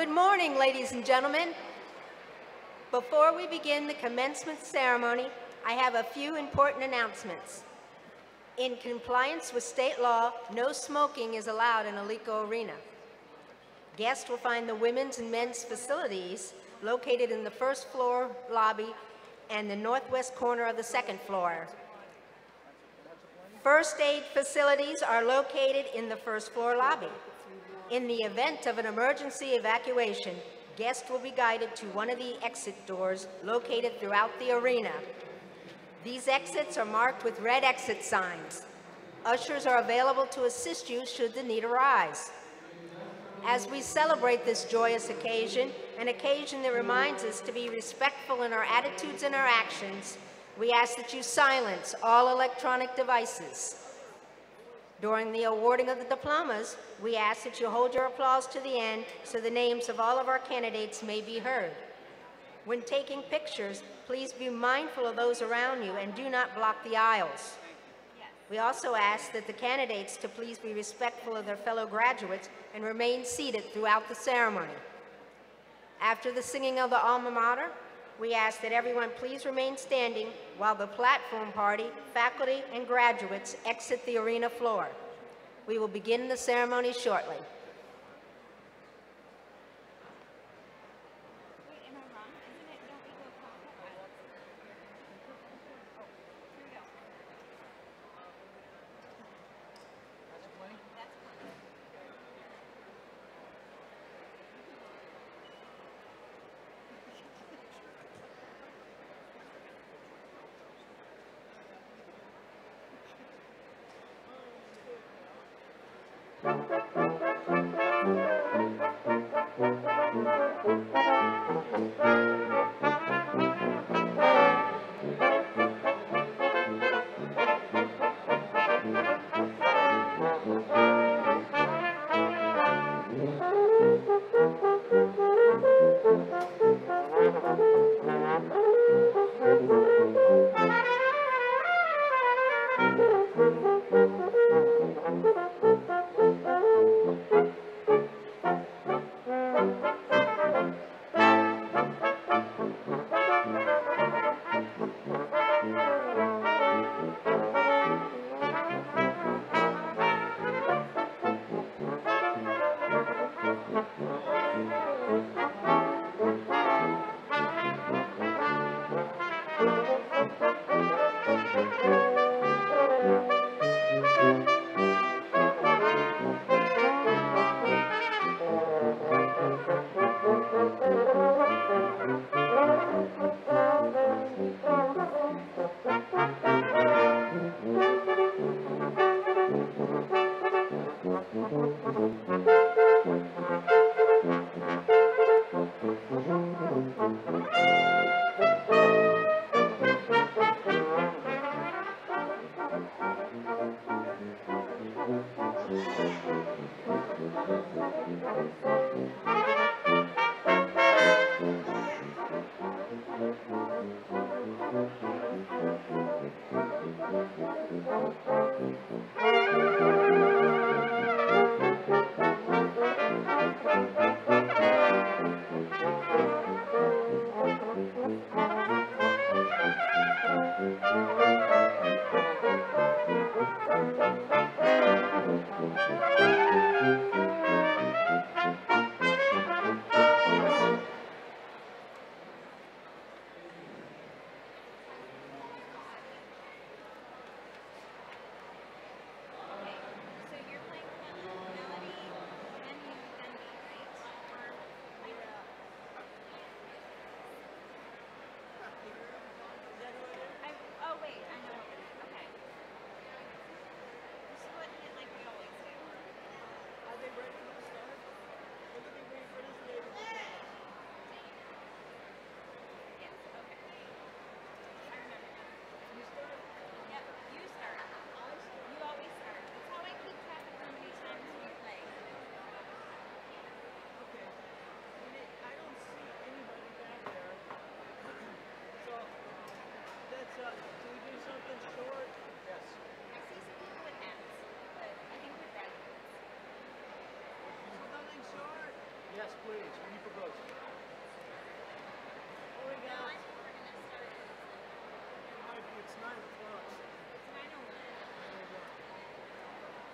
Good morning, ladies and gentlemen. Before we begin the commencement ceremony, I have a few important announcements. In compliance with state law, no smoking is allowed in Alico Arena. Guests will find the women's and men's facilities located in the first floor lobby and the northwest corner of the second floor. First aid facilities are located in the first floor lobby. In the event of an emergency evacuation, guests will be guided to one of the exit doors located throughout the arena. These exits are marked with red exit signs. Ushers are available to assist you should the need arise. As we celebrate this joyous occasion, an occasion that reminds us to be respectful in our attitudes and our actions, we ask that you silence all electronic devices. During the awarding of the diplomas, we ask that you hold your applause to the end so the names of all of our candidates may be heard. When taking pictures, please be mindful of those around you and do not block the aisles. We also ask that the candidates to please be respectful of their fellow graduates and remain seated throughout the ceremony. After the singing of the alma mater, we ask that everyone please remain standing while the platform party, faculty, and graduates exit the arena floor. We will begin the ceremony shortly. Yes, please. When you propose. Oh, we got. It's 9 o'clock. It's 9:01.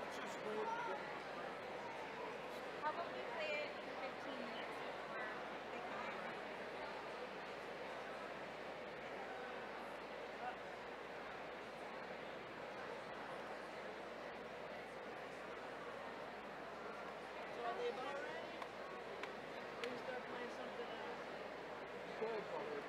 Let's just wait. How about we play it for 15 minutes before they come in? So are they about ready? We can start playing something else. Good, Bobby.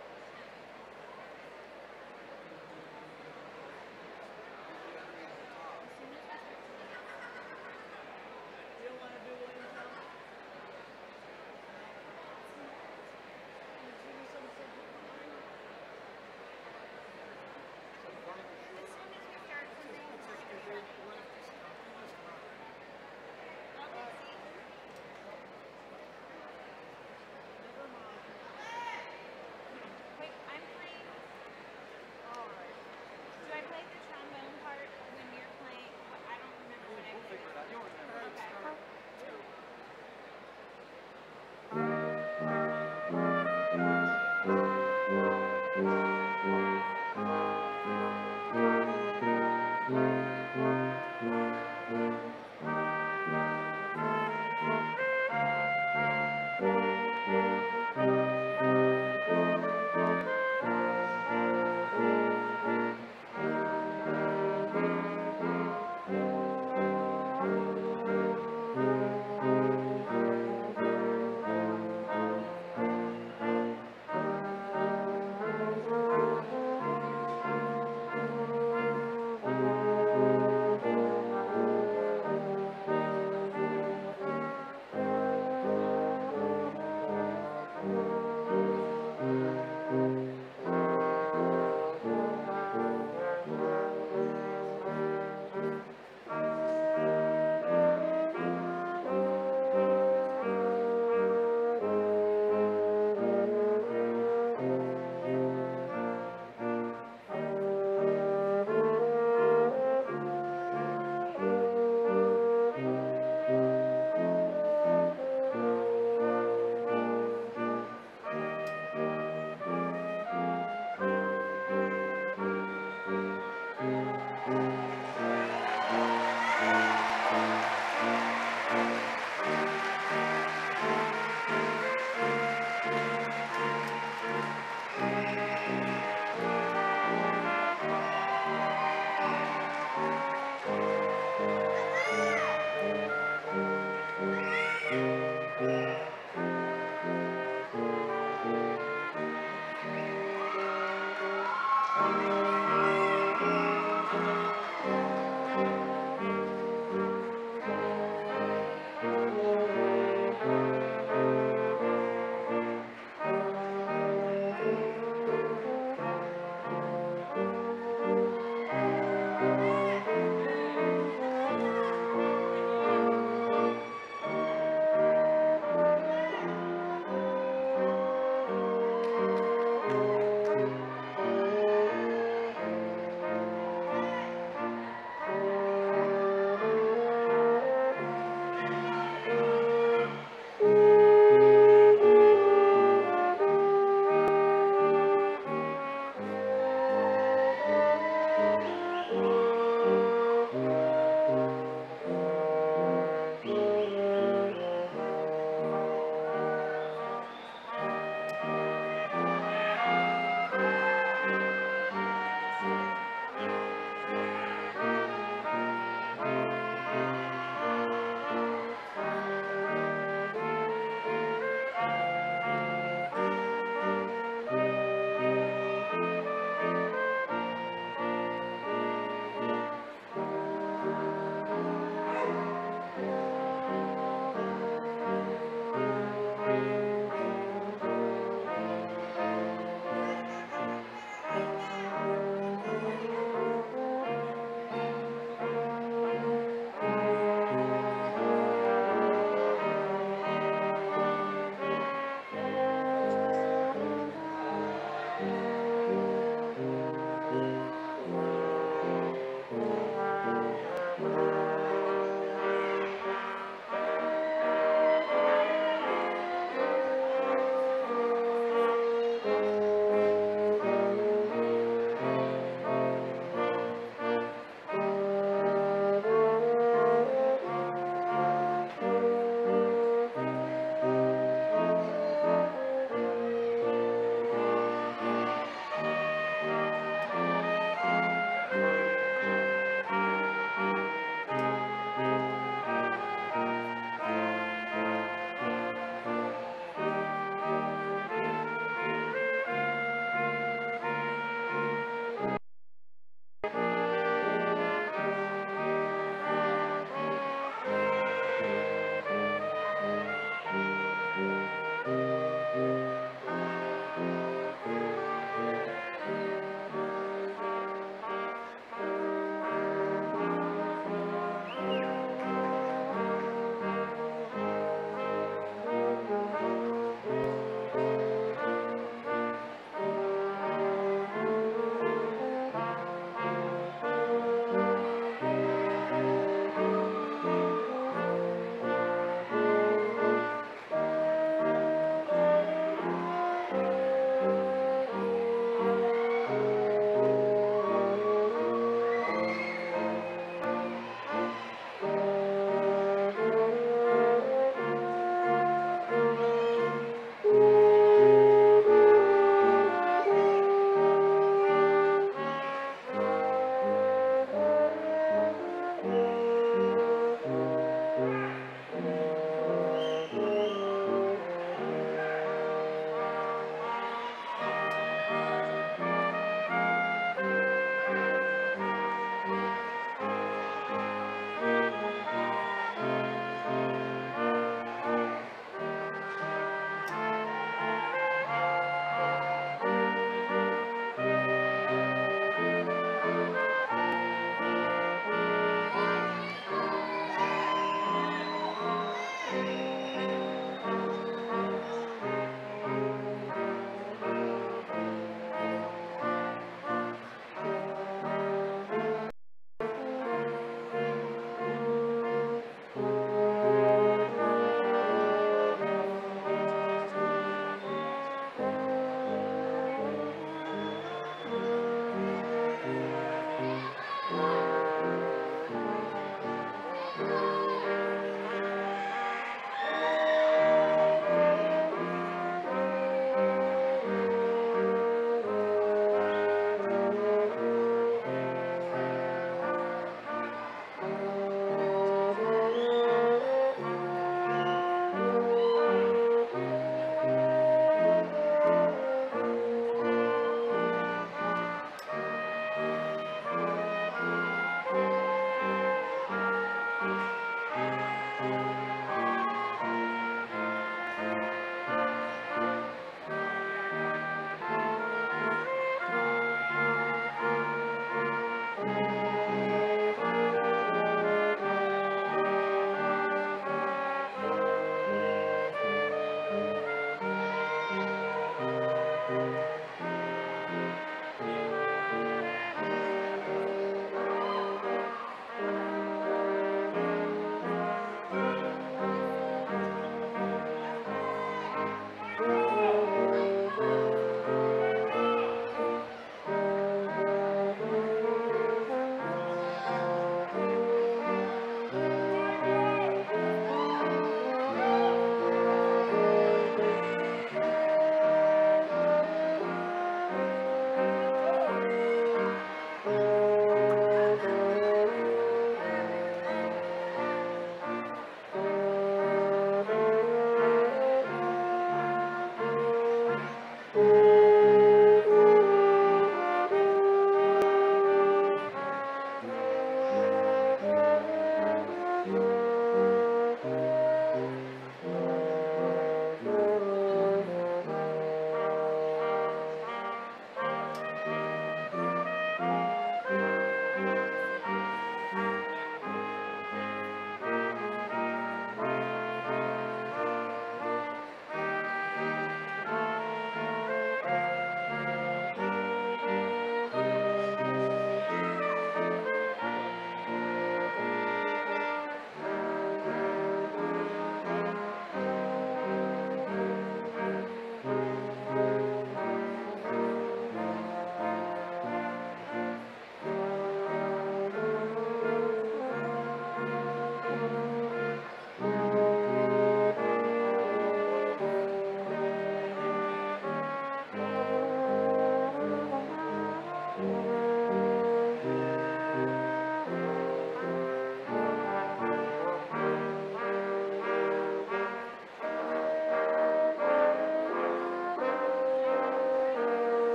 You don't want to do Williamstown? Give me some subject line. As soon as we start something, we're going to try. Never mind. Wait, I'm playing. All right. Do I play the trombone part when you're playing? I don't remember when I played it. You'll remember. Okay.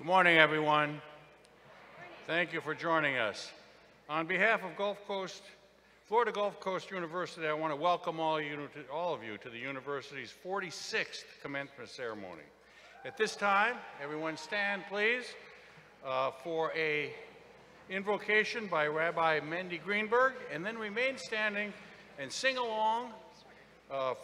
Good morning, everyone. Thank you for joining us. On behalf of Florida Gulf Coast University, I want to welcome all of you to the university's 46th commencement ceremony. At this time, everyone stand, please, for an invocation by Rabbi Mendy Greenberg, and then remain standing and sing along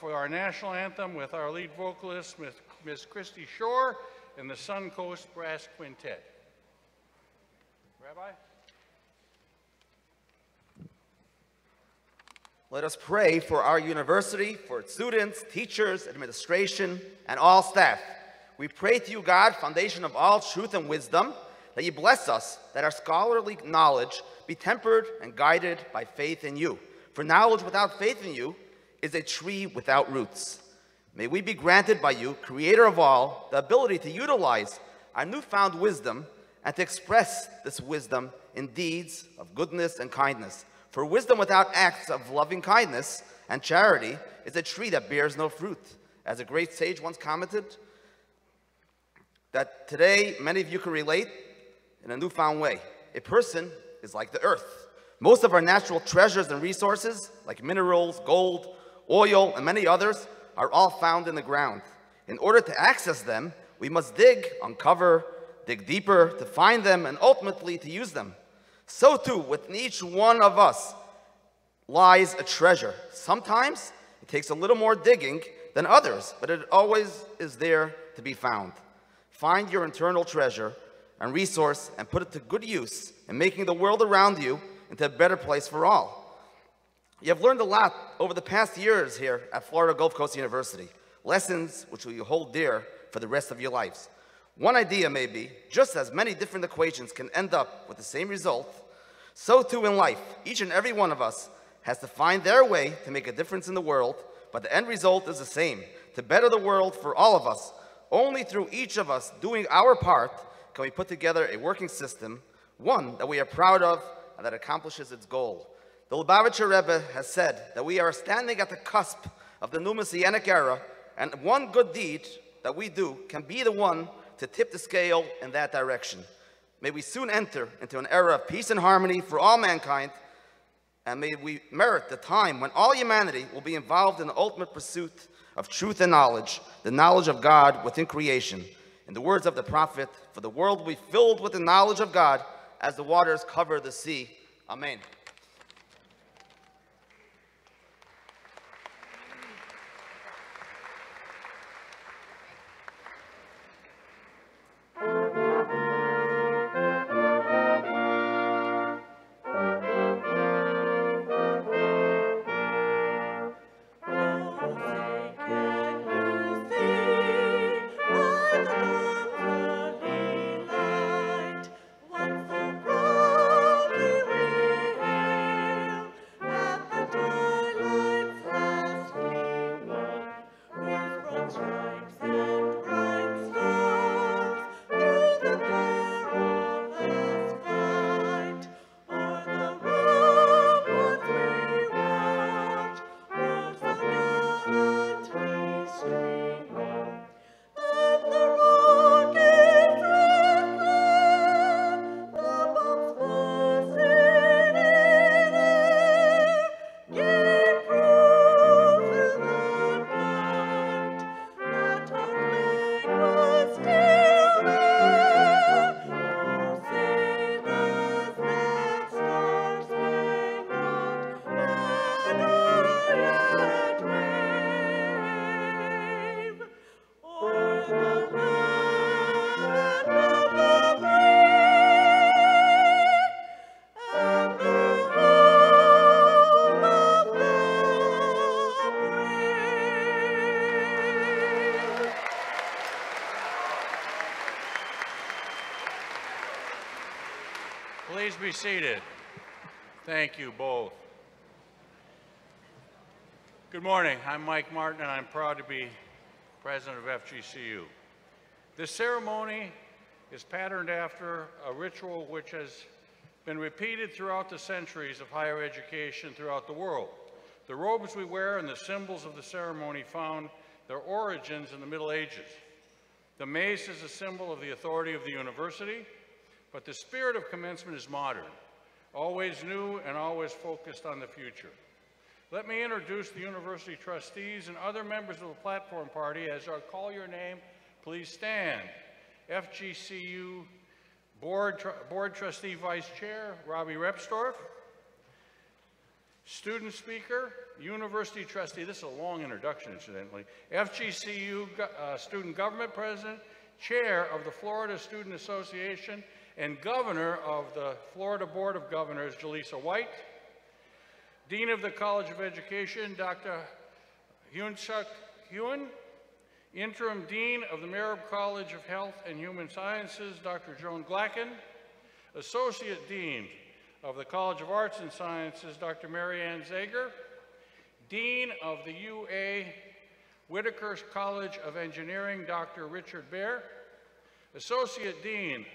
for our national anthem with our lead vocalist, Miss Christy Shore, and the Sun Coast Brass Quintet. Rabbi? Let us pray for our university, for its students, teachers, administration, and all staff. We pray to you, God, foundation of all truth and wisdom, that you bless us, that our scholarly knowledge be tempered and guided by faith in you. For knowledge without faith in you is a tree without roots. May we be granted by you, creator of all, the ability to utilize our newfound wisdom and to express this wisdom in deeds of goodness and kindness. For wisdom without acts of loving kindness and charity is a tree that bears no fruit. As a great sage once commented, that today many of you can relate in a newfound way. A person is like the earth. Most of our natural treasures and resources, like minerals, gold, oil, and many others, are all found in the ground. In order to access them, we must dig, uncover, dig deeper to find them, and ultimately to use them. So too, within each one of us lies a treasure. Sometimes it takes a little more digging than others, but it always is there to be found. Find your internal treasure and resource and put it to good use in making the world around you into a better place for all. You have learned a lot over the past years here at Florida Gulf Coast University, lessons which will you hold dear for the rest of your lives. One idea may be, just as many different equations can end up with the same result, so too in life, each and every one of us has to find their way to make a difference in the world, but the end result is the same, to better the world for all of us. Only through each of us doing our part can we put together a working system, one that we are proud of and that accomplishes its goal. The Lubavitcher Rebbe has said that we are standing at the cusp of the new Messianic era, and one good deed that we do can be the one to tip the scale in that direction. May we soon enter into an era of peace and harmony for all mankind, and may we merit the time when all humanity will be involved in the ultimate pursuit of truth and knowledge, the knowledge of God within creation. In the words of the prophet, for the world will be filled with the knowledge of God as the waters cover the sea. Amen. Please be seated. Thank you both. Good morning. I'm Mike Martin, and I'm proud to be president of FGCU. This ceremony is patterned after a ritual which has been repeated throughout the centuries of higher education throughout the world. The robes we wear and the symbols of the ceremony found their origins in the Middle Ages. The mace is a symbol of the authority of the university, but the spirit of commencement is modern, always new and always focused on the future. Let me introduce the university trustees and other members of the platform party. As I call your name, please stand. FGCU Board Trustee Vice Chair, Robbie Repstorff. Student speaker, university trustee, this is a long introduction incidentally, FGCU Student Government President, Chair of the Florida Student Association, and Governor of the Florida Board of Governors, Jaleesa White. Dean of the College of Education, Dr. Hyun-Suk Hyun. Interim Dean of the Merritt College of Health and Human Sciences, Dr. Joan Glacken. Associate Dean of the College of Arts and Sciences, Dr. Marianne Zager. Dean of the UA Whitaker College of Engineering, Dr. Richard Baer. Associate Dean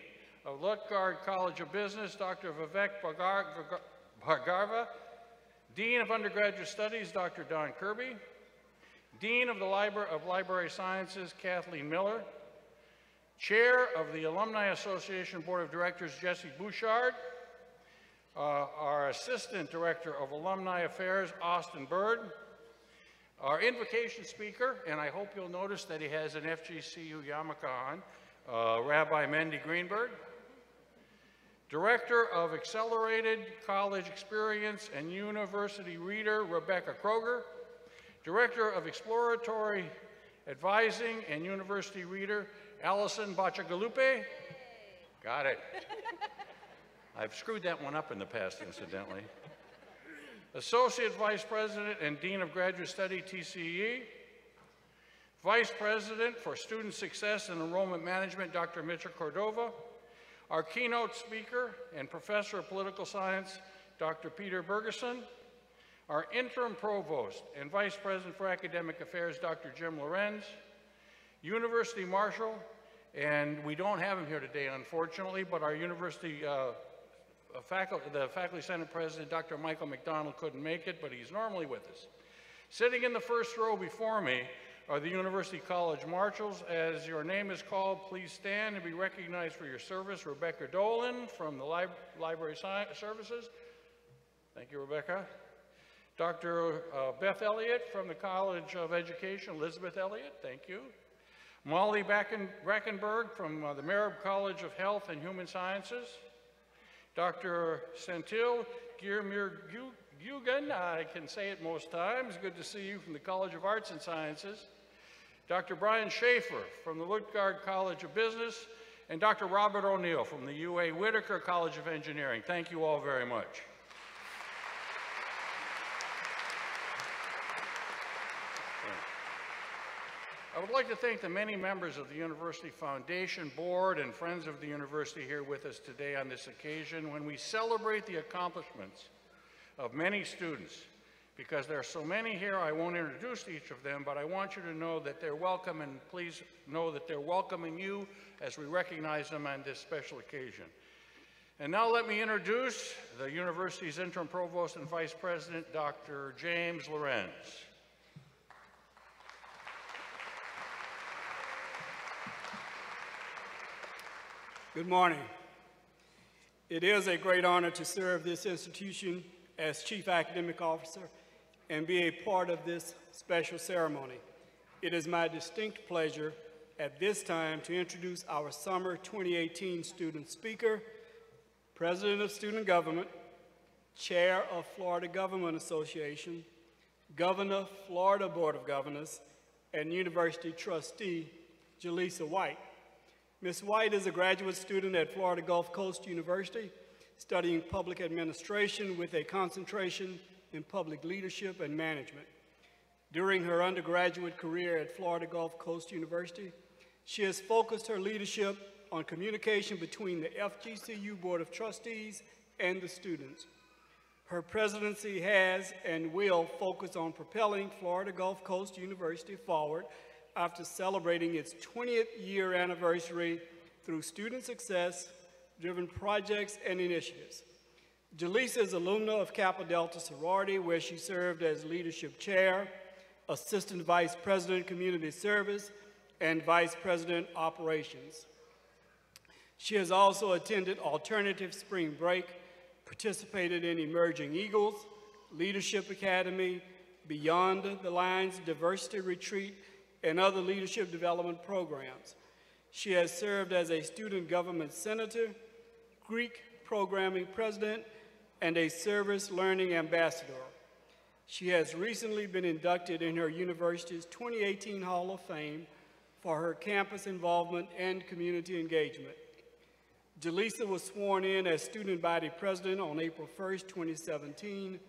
of Lutgard College of Business, Dr. Vivek Bhargava. Dean of Undergraduate Studies, Dr. Don Kirby. Dean of the Library Sciences, Kathleen Miller. Chair of the Alumni Association Board of Directors, Jesse Bouchard. Our Assistant Director of Alumni Affairs, Austin Bird. Our invocation speaker, and I hope you'll notice that he has an FGCU yarmulke on, Rabbi Mendy Greenberg. Director of Accelerated College Experience and University Reader, Rebecca Kroger. Director of Exploratory Advising and University Reader, Allison Bachagalupe. Got it. I've screwed that one up in the past, incidentally. Associate Vice President and Dean of Graduate Study, TCE. Vice President for Student Success and Enrollment Management, Dr. Mitchell Cordova. Our keynote speaker and Professor of Political Science, Dr. Peter Bergeson. Our interim provost and Vice President for Academic Affairs, Dr. Jim Lorenz. University Marshal, and we don't have him here today, unfortunately, but our university the Faculty Senate President, Dr. Michael McDonald, couldn't make it, but he's normally with us. Sitting in the first row before me are the University College Marshals. As your name is called, please stand and be recognized for your service. Rebecca Dolan from the Library Services. Thank you, Rebecca. Dr. Beth Elliott from the College of Education, Elizabeth Elliott, thank you. Molly Brackenberg from the Merritt College of Health and Human Sciences. Dr. Sentil Girmir-Gugan, I can say it most times, good to see you, from the College of Arts and Sciences. Dr. Brian Schaefer from the Lutgard College of Business, and Dr. Robert O'Neill from the UA Whitaker College of Engineering. Thank you all very much. I would like to thank the many members of the University Foundation Board and friends of the university here with us today on this occasion when we celebrate the accomplishments of many students. Because there are so many here, I won't introduce each of them, but I want you to know that they're welcome, and please know that they're welcoming you as we recognize them on this special occasion. And now let me introduce the university's interim provost and vice president, Dr. James Lorenz. Good morning. It is a great honor to serve this institution as Chief Academic Officer and be a part of this special ceremony. It is my distinct pleasure at this time to introduce our Summer 2018 student speaker, President of Student Government, Chair of Florida Government Association, Governor, Florida Board of Governors, and University Trustee, Jaleesa White. Ms. White is a graduate student at Florida Gulf Coast University, studying public administration with a concentration in public leadership and management. During her undergraduate career at Florida Gulf Coast University, she has focused her leadership on communication between the FGCU Board of Trustees and the students. Her presidency has and will focus on propelling Florida Gulf Coast University forward after celebrating its 20th year anniversary through student success-driven projects and initiatives. Jaleesa is alumna of Kappa Delta Sorority, where she served as leadership chair, assistant vice president community service, and Vice President Operations. She has also attended Alternative Spring Break, participated in Emerging Eagles, Leadership Academy, Beyond the Lines Diversity Retreat, and other leadership development programs. She has served as a student government senator, Greek programming president, and a service learning ambassador. She has recently been inducted in her university's 2018 Hall of Fame for her campus involvement and community engagement. Jaleesa was sworn in as student body president on April 1st, 2017,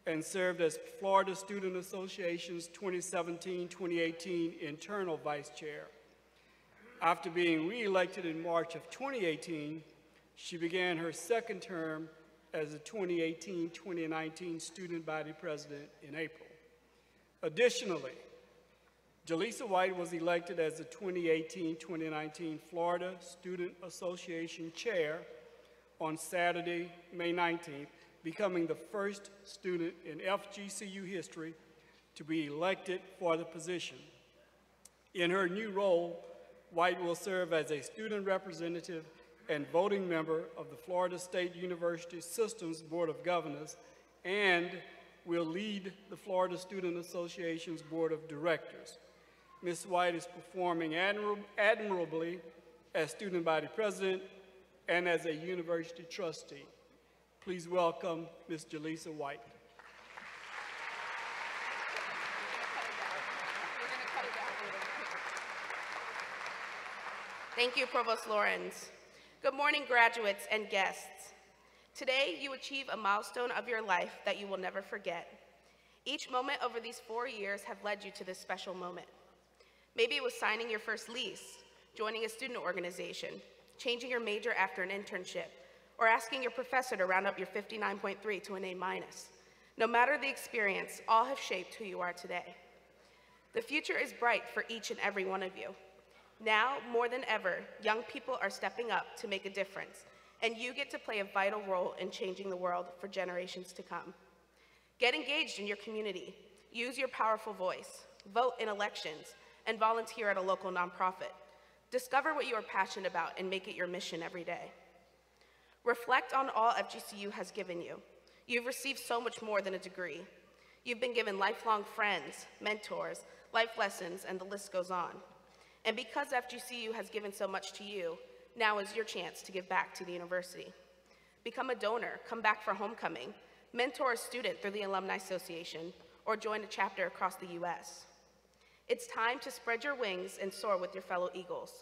and served as Florida Student Association's 2017-2018 internal vice chair. After being re-elected in March of 2018, she began her second term as the 2018-2019 student body president in April. Additionally, Jaleesa White was elected as the 2018-2019 Florida Student Association chair on Saturday, May 19th, becoming the first student in FGCU history to be elected for the position. In her new role, White will serve as a student representative and voting member of the Florida State University Systems Board of Governors and will lead the Florida Student Association's Board of Directors. Ms. White is performing admirably as student body president and as a university trustee. Please welcome Ms. Jaleesa White. Thank you, Provost Lawrence. Good morning, graduates and guests. Today, you achieve a milestone of your life that you will never forget. Each moment over these 4 years have led you to this special moment. Maybe it was signing your first lease, joining a student organization, changing your major after an internship, or asking your professor to round up your 59.3 to an A-. No matter the experience, all have shaped who you are today. The future is bright for each and every one of you. Now, more than ever, young people are stepping up to make a difference, and you get to play a vital role in changing the world for generations to come. Get engaged in your community, use your powerful voice, vote in elections, and volunteer at a local nonprofit. Discover what you are passionate about and make it your mission every day. Reflect on all FGCU has given you. You've received so much more than a degree. You've been given lifelong friends, mentors, life lessons, and the list goes on. And because FGCU has given so much to you, now is your chance to give back to the university. Become a donor, come back for homecoming, mentor a student through the Alumni Association, or join a chapter across the US. It's time to spread your wings and soar with your fellow Eagles.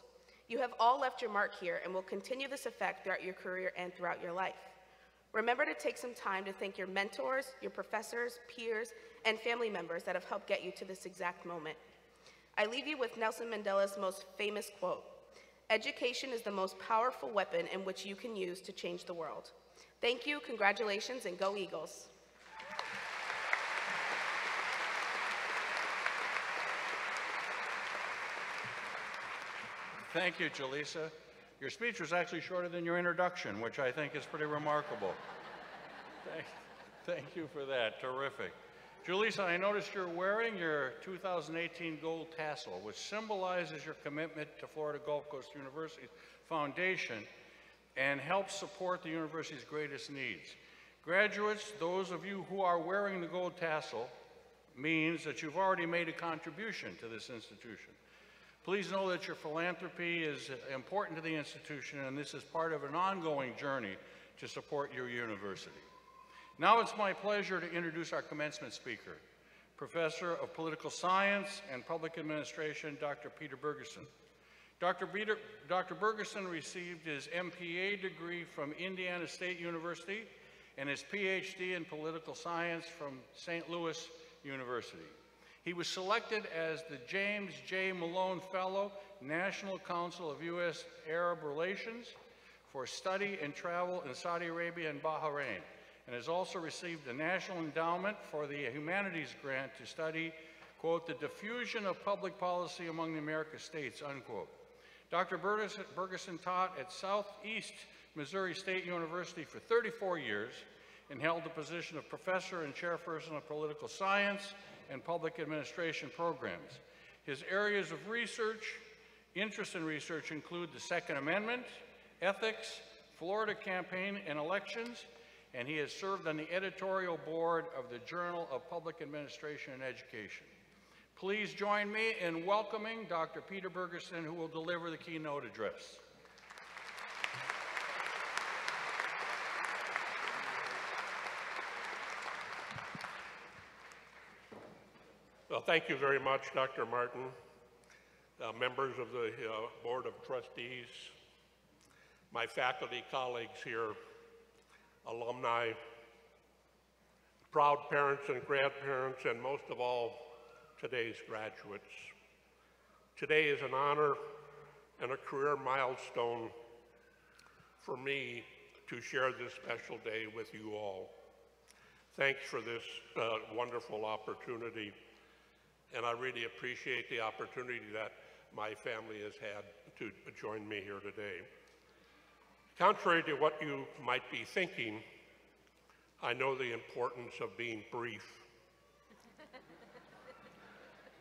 You have all left your mark here and will continue this effect throughout your career and throughout your life. Remember to take some time to thank your mentors, your professors, peers, and family members that have helped get you to this exact moment. I leave you with Nelson Mandela's most famous quote: "Education is the most powerful weapon in which you can use to change the world." Thank you, congratulations, and go Eagles. Thank you, Jaleesa. Your speech was actually shorter than your introduction, which I think is pretty remarkable. Thank you for that. Terrific. Jaleesa, I noticed you're wearing your 2018 gold tassel, which symbolizes your commitment to Florida Gulf Coast University's foundation and helps support the university's greatest needs. Graduates, those of you who are wearing the gold tassel, means that you've already made a contribution to this institution. Please know that your philanthropy is important to the institution, and this is part of an ongoing journey to support your university. Now it's my pleasure to introduce our commencement speaker, Professor of Political Science and Public Administration, Dr. Peter Bergeson. Dr. Bergeson received his MPA degree from Indiana State University and his PhD in Political Science from St. Louis University. He was selected as the James J. Malone Fellow, National Council of U.S. Arab Relations, for study and travel in Saudi Arabia and Bahrain, and has also received the National Endowment for the Humanities Grant to study, quote, "the diffusion of public policy among the American states," unquote. Dr. Bergeson taught at Southeast Missouri State University for 34 years and held the position of professor and chairperson of political science and public administration programs. His areas of research Interests in research include the Second Amendment, ethics, Florida campaign and elections, and he has served on the editorial board of the Journal of Public Administration and Education. Please join me in welcoming Dr. Peter Bergerson, who will deliver the keynote address. Well, thank you very much, Dr. Martin, members of the Board of Trustees, my faculty colleagues here, alumni, proud parents and grandparents, and most of all, today's graduates. Today is an honor and a career milestone for me to share this special day with you all. Thanks for this wonderful opportunity, and I really appreciate the opportunity that my family has had to join me here today. Contrary to what you might be thinking, I know the importance of being brief.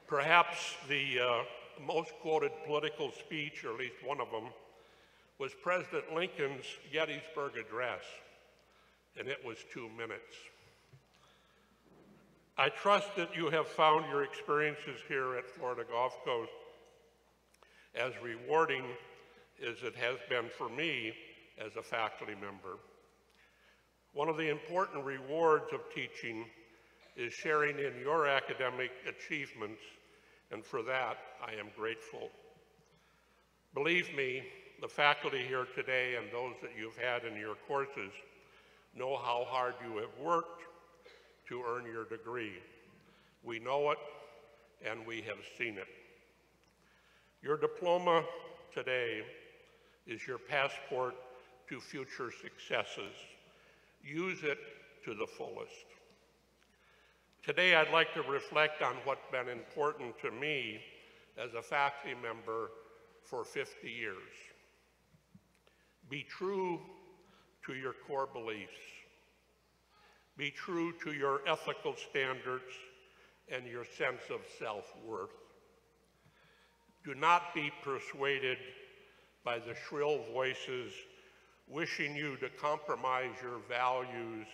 Perhaps the most quoted political speech, or at least one of them, was President Lincoln's Gettysburg Address, and it was 2 minutes. I trust that you have found your experiences here at Florida Gulf Coast as rewarding as it has been for me as a faculty member. One of the important rewards of teaching is sharing in your academic achievements, and for that, I am grateful. Believe me, the faculty here today and those that you've had in your courses know how hard you have worked to earn your degree. We know it, and we have seen it. Your diploma today is your passport to future successes. Use it to the fullest. Today, I'd like to reflect on what's been important to me as a faculty member for 50 years. Be true to your core beliefs. Be true to your ethical standards and your sense of self-worth. Do not be persuaded by the shrill voices wishing you to compromise your values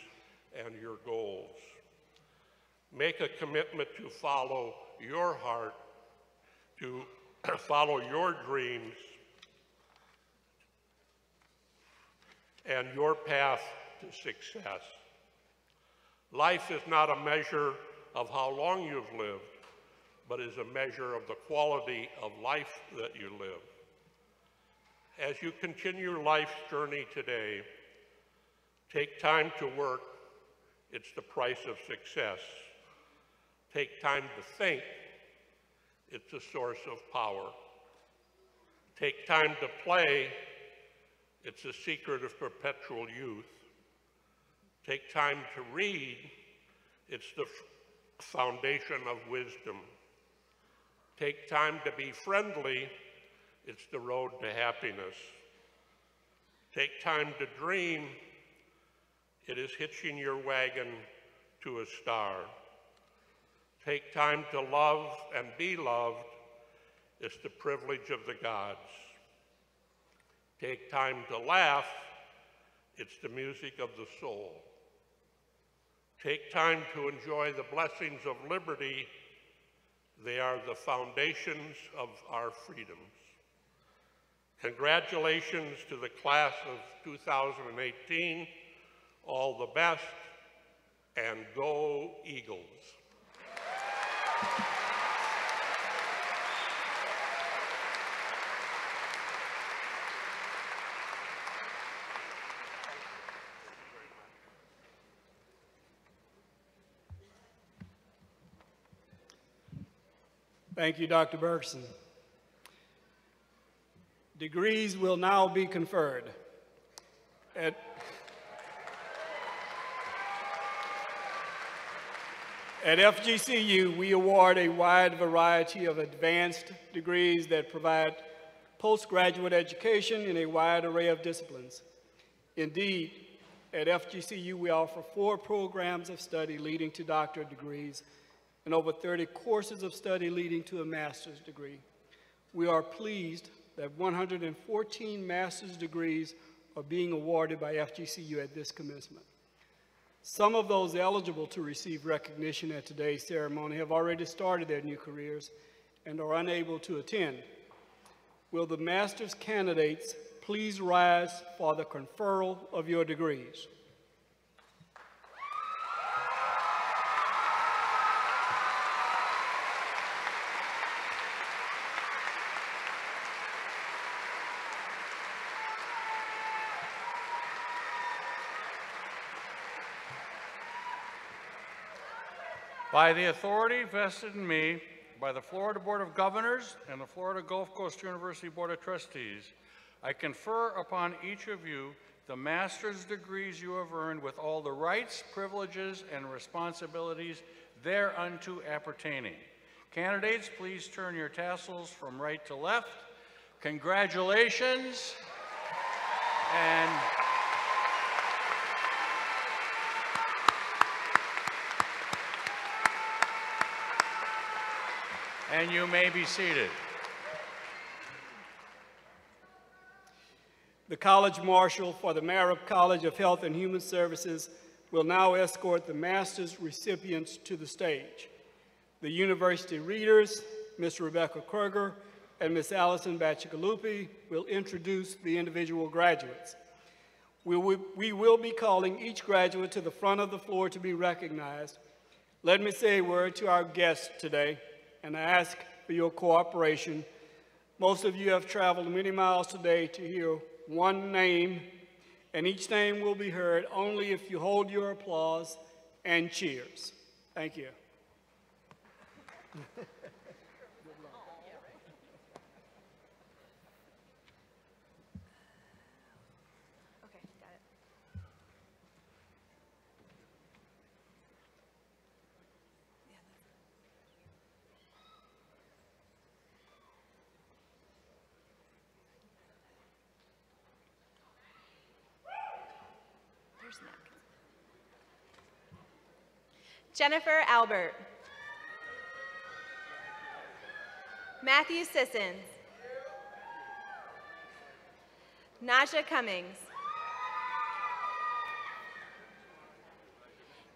and your goals. Make a commitment to follow your heart, to follow your dreams and your path to success. Life is not a measure of how long you've lived, but is a measure of the quality of life that you live. As you continue life's journey today, take time to work. It's the price of success. Take time to think. It's a source of power. Take time to play. It's the secret of perpetual youth. Take time to read. It's the foundation of wisdom. Take time to be friendly. It's the road to happiness. Take time to dream. It is hitching your wagon to a star. Take time to love and be loved. It's the privilege of the gods. Take time to laugh. It's the music of the soul. Take time to enjoy the blessings of liberty. They are the foundations of our freedoms. Congratulations to the class of 2018. All the best, and go Eagles. Thank you, Dr. Bergson. Degrees will now be conferred. At FGCU, we award a wide variety of advanced degrees that provide postgraduate education in a wide array of disciplines. Indeed, at FGCU, we offer 4 programs of study leading to doctorate degrees and over 30 courses of study leading to a master's degree. we are pleased that 114 master's degrees are being awarded by FGCU at this commencement. Some of those eligible to receive recognition at today's ceremony have already started their new careers and are unable to attend. Will the master's candidates please rise for the conferral of your degrees? By the authority vested in me by the Florida Board of Governors and the Florida Gulf Coast University Board of Trustees, I confer upon each of you the master's degrees you have earned with all the rights, privileges, and responsibilities thereunto appertaining. Candidates, please turn your tassels from right to left. Congratulations. And you may be seated. The College Marshal for the Marab College of Health and Human Services will now escort the master's recipients to the stage. The university readers, Ms. Rebecca Kruger and Ms. Allison Bacigalupi, will introduce the individual graduates. We will be calling each graduate to the front of the floor to be recognized. Let me say a word to our guests today, and I ask for your cooperation. Most of you have traveled many miles today to hear one name, and each name will be heard only if you hold your applause and cheers. Thank you. Jennifer Albert. Matthew Sissons. Naja Cummings.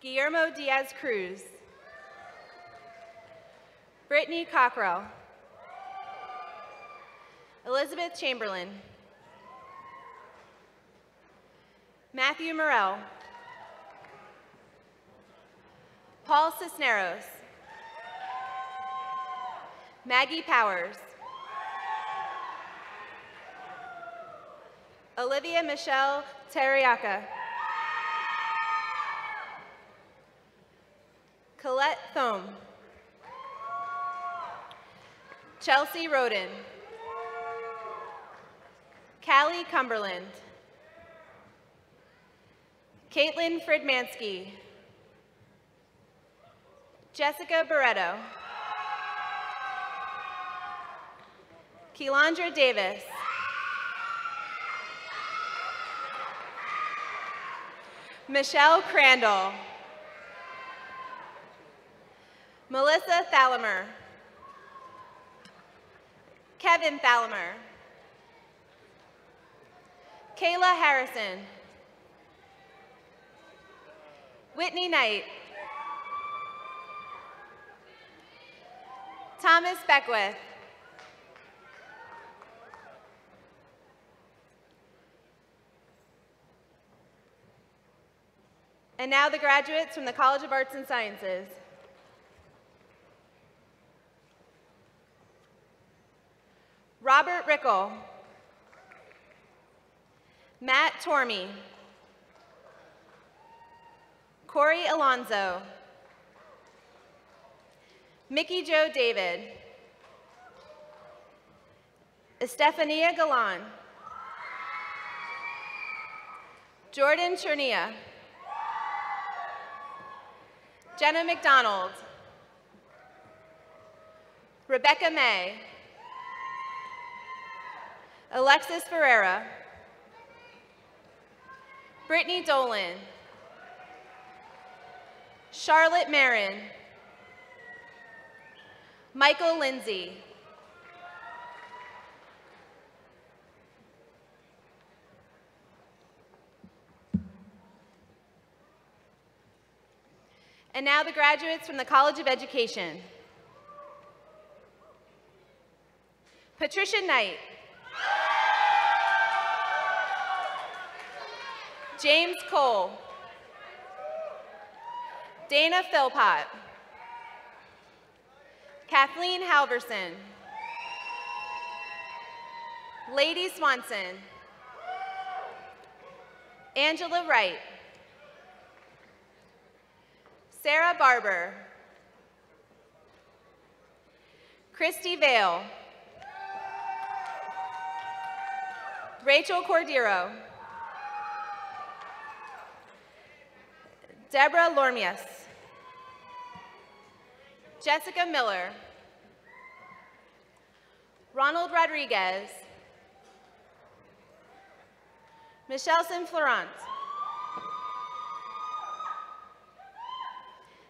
Guillermo Diaz Cruz. Brittany Cockrell. Elizabeth Chamberlain. Matthew Morrell. Paul Cisneros. Maggie Powers. Olivia Michelle Terriaca. Colette Thome. Chelsea Roden. Callie Cumberland. Caitlin Fridmansky. Jessica Barreto. Keelandra Davis. Michelle Crandall. Melissa Thallimer. Kevin Thallimer. Kayla Harrison. Whitney Knight. Thomas Beckwith. And now the graduates from the College of Arts and Sciences. Robert Rickle. Matt Tormey. Corey Alonzo. Mickey Joe David. Estefania Galan. Jordan Chernia. Jenna McDonald. Rebecca May. Alexis Ferreira. Brittany Dolan. Charlotte Marin. Michael Lindsay. And now the graduates from the College of Education. Patricia Knight. James Cole. Dana Philpott. Kathleen Halverson. Lady Swanson. Angela Wright. Sarah Barber. Christy Vale. Rachel Cordero. Deborah Lormias. Jessica Miller. Ronald Rodriguez. Michelle Florent.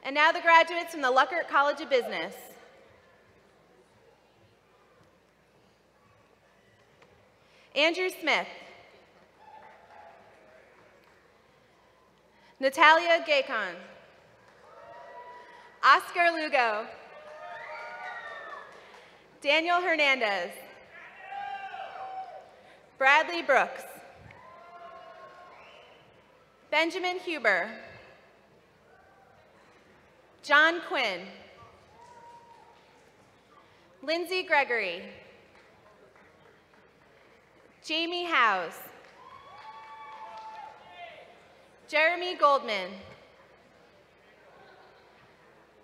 And now the graduates from the Luckert College of Business. Andrew Smith. Natalia Gaycon. Oscar Lugo. Daniel Hernandez. Bradley Brooks. Benjamin Huber. John Quinn. Lindsay Gregory. Jamie Howes. Jeremy Goldman.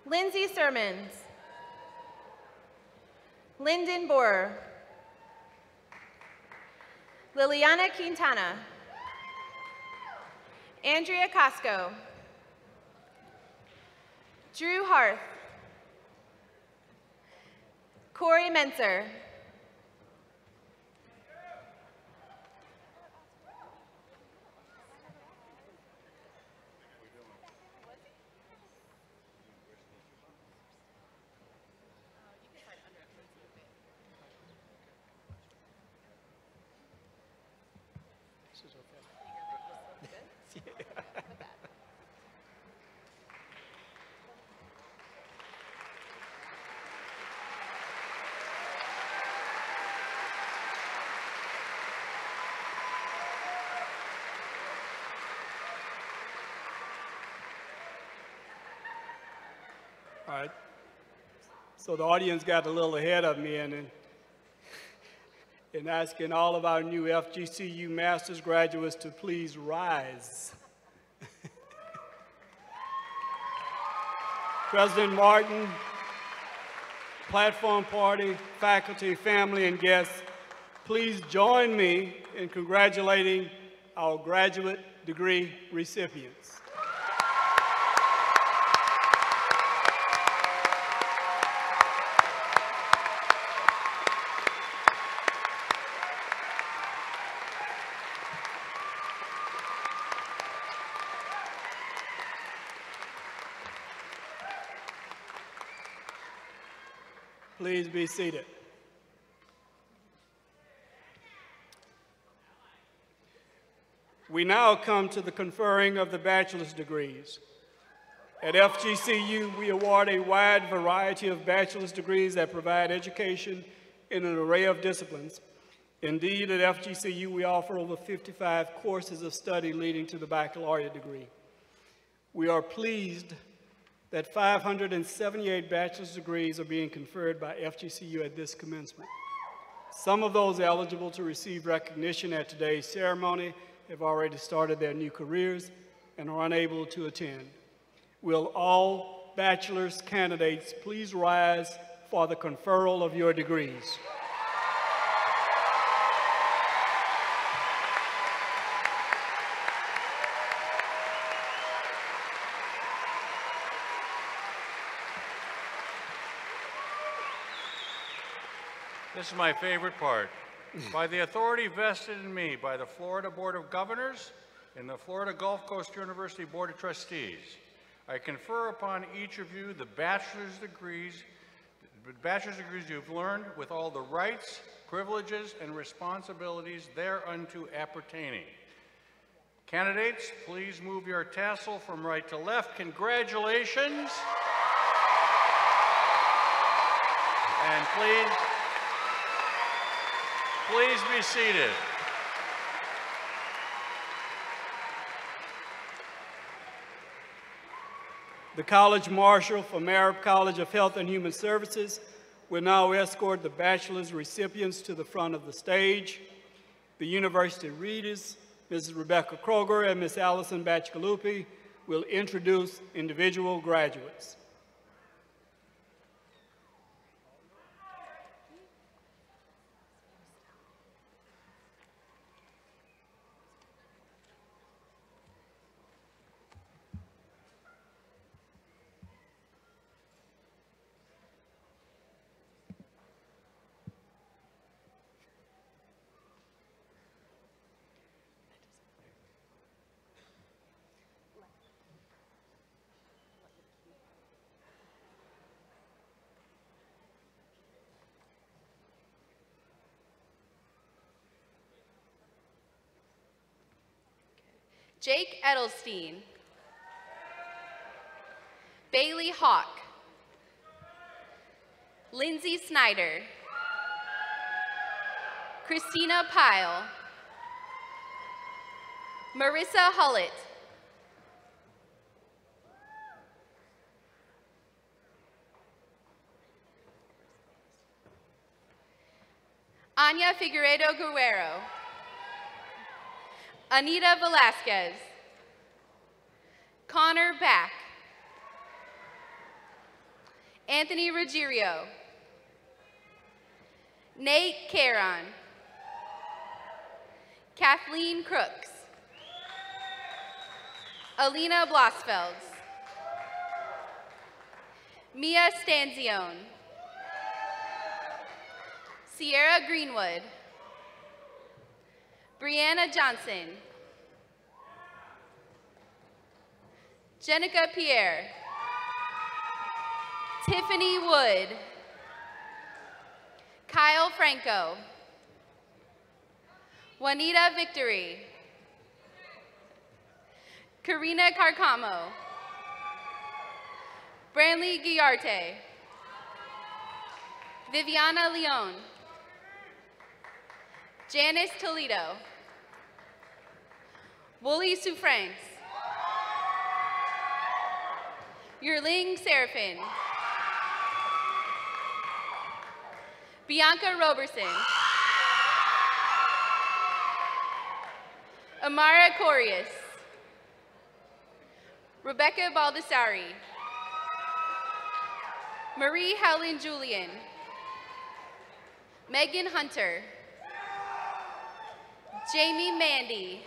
Lindsay Sermons. Lyndon Borer. Liliana Quintana. Andrea Costco. Drew Harth. Corey Menser. All right. So the audience got a little ahead of me in asking all of our new FGCU master's graduates to please rise. President Martin, platform party, faculty, family, and guests, please join me in congratulating our graduate degree recipients. Please be seated. We now come to the conferring of the bachelor's degrees. At FGCU, we award a wide variety of bachelor's degrees that provide education in an array of disciplines. Indeed, at FGCU, we offer over 55 courses of study leading to the baccalaureate degree. We are pleased that 578 bachelor's degrees are being conferred by FGCU at this commencement. Some of those eligible to receive recognition at today's ceremony have already started their new careers and are unable to attend. Will all bachelor's candidates please rise for the conferral of your degrees? This is my favorite part. By the authority vested in me by the Florida Board of Governors and the Florida Gulf Coast University Board of Trustees, I confer upon each of you the bachelor's degrees you've learned with all the rights, privileges, and responsibilities thereunto appertaining. Candidates, please move your tassel from right to left. Congratulations. And please be seated. The College Marshal from Arab College of Health and Human Services will now escort the bachelor's recipients to the front of the stage. The University Regents, Mrs. Rebecca Kroger and Ms. Allison Bachgalupi, will introduce individual graduates. Jake Edelstein, Bailey Hawk, Lindsay Snyder, Christina Pyle, Marissa Hullett, Anya Figueredo Guerrero, Anita Velasquez, Connor Back, Anthony Ruggiero, Nate Caron, Kathleen Crooks, Alina Blosfelds, Mia Stanzione, Sierra Greenwood, Brianna Johnson, Jenica Pierre, Tiffany Wood, Kyle Franco, Juanita Victory, Karina Carcamo, Branley Guillarte, Viviana Leon, Janice Toledo, Wooly Soufrance, Yerling Seraphin, Bianca Roberson, Amara Corius, Rebecca Baldessari, Marie Helen Julian, Megan Hunter, Jamie Mandy,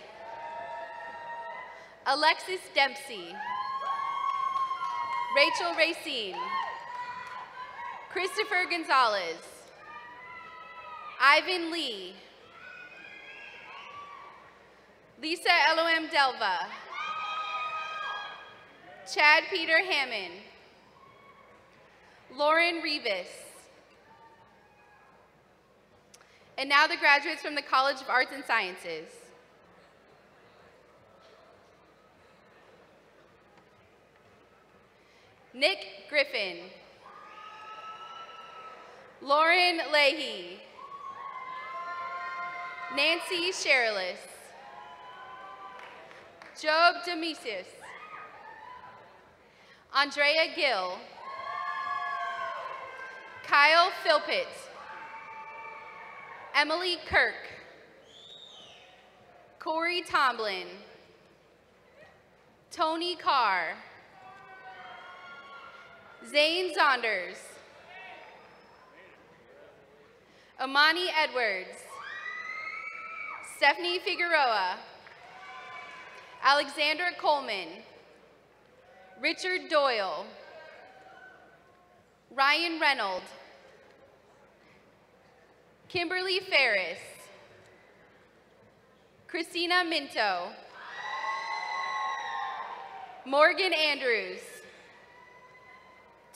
Alexis Dempsey, Rachel Racine, Christopher Gonzalez, Ivan Lee, Lisa Elohim Delva, Chad Peter Hammond, Lauren Rivas. And now the graduates from the College of Arts and Sciences. Nick Griffin, Lauren Leahy, Nancy Sherilis, Job Demesis, Andrea Gill, Kyle Philpott, Emily Kirk, Corey Tomlin, Tony Carr, Zane Zonders, Amani Edwards, Stephanie Figueroa, Alexandra Coleman, Richard Doyle, Ryan Reynolds, Kimberly Ferris, Christina Minto, Morgan Andrews,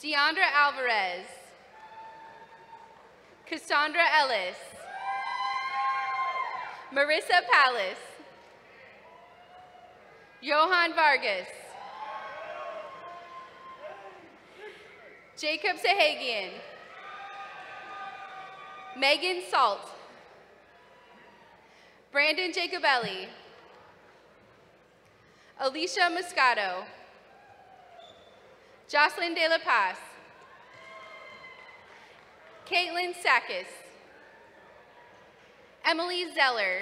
Deandra Alvarez, Cassandra Ellis, Marissa Pallas, Johan Vargas. Jacob Sahagian. Megan Salt. Brandon Jacobelli. Alicia Moscato. Jocelyn De La Paz. Caitlin Sakis. Emily Zeller.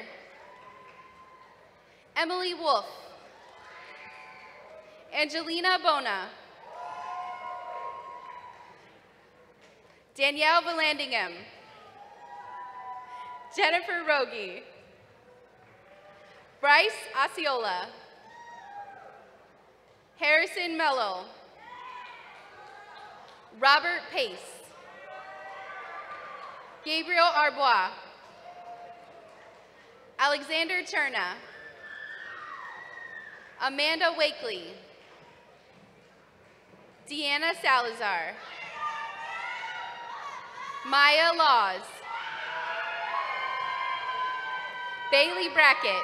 Emily Wolf. Angelina Bona. Danielle Vallandingham. Jennifer Rogie. Bryce Osceola. Harrison Mello. Robert Pace. Gabriel Arbois. Alexander Cherna. Amanda Wakely. Deanna Salazar. Maya Laws. Bailey Brackett.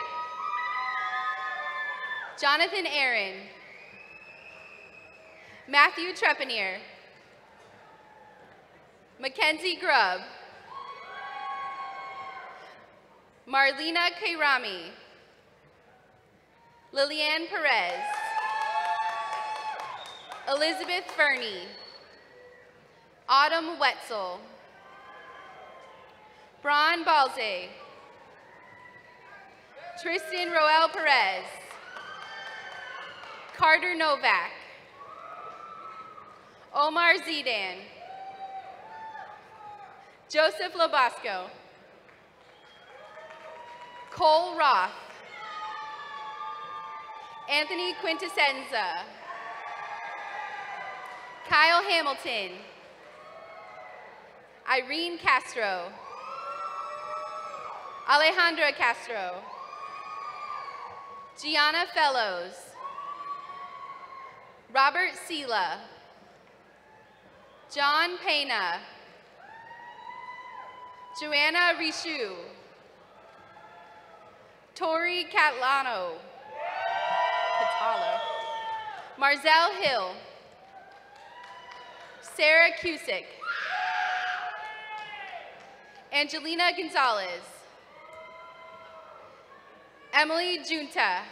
Jonathan Aaron. Matthew Trepanier. Mackenzie Grubb. Marlena Kairami. Liliane Perez. Elizabeth Fernie. Autumn Wetzel. Braun Balze. Tristan Roel Perez. Carter Novak. Omar Zidan. Joseph Lobosco. Cole Roth. Anthony Quintessenza. Kyle Hamilton. Irene Castro. Alejandra Castro. Gianna Fellows. Robert Sela. John Pena. Joanna Richoux. Tori Catalano. Marzell Hill. Sarah Cusick. Angelina Gonzalez. Emily Junta.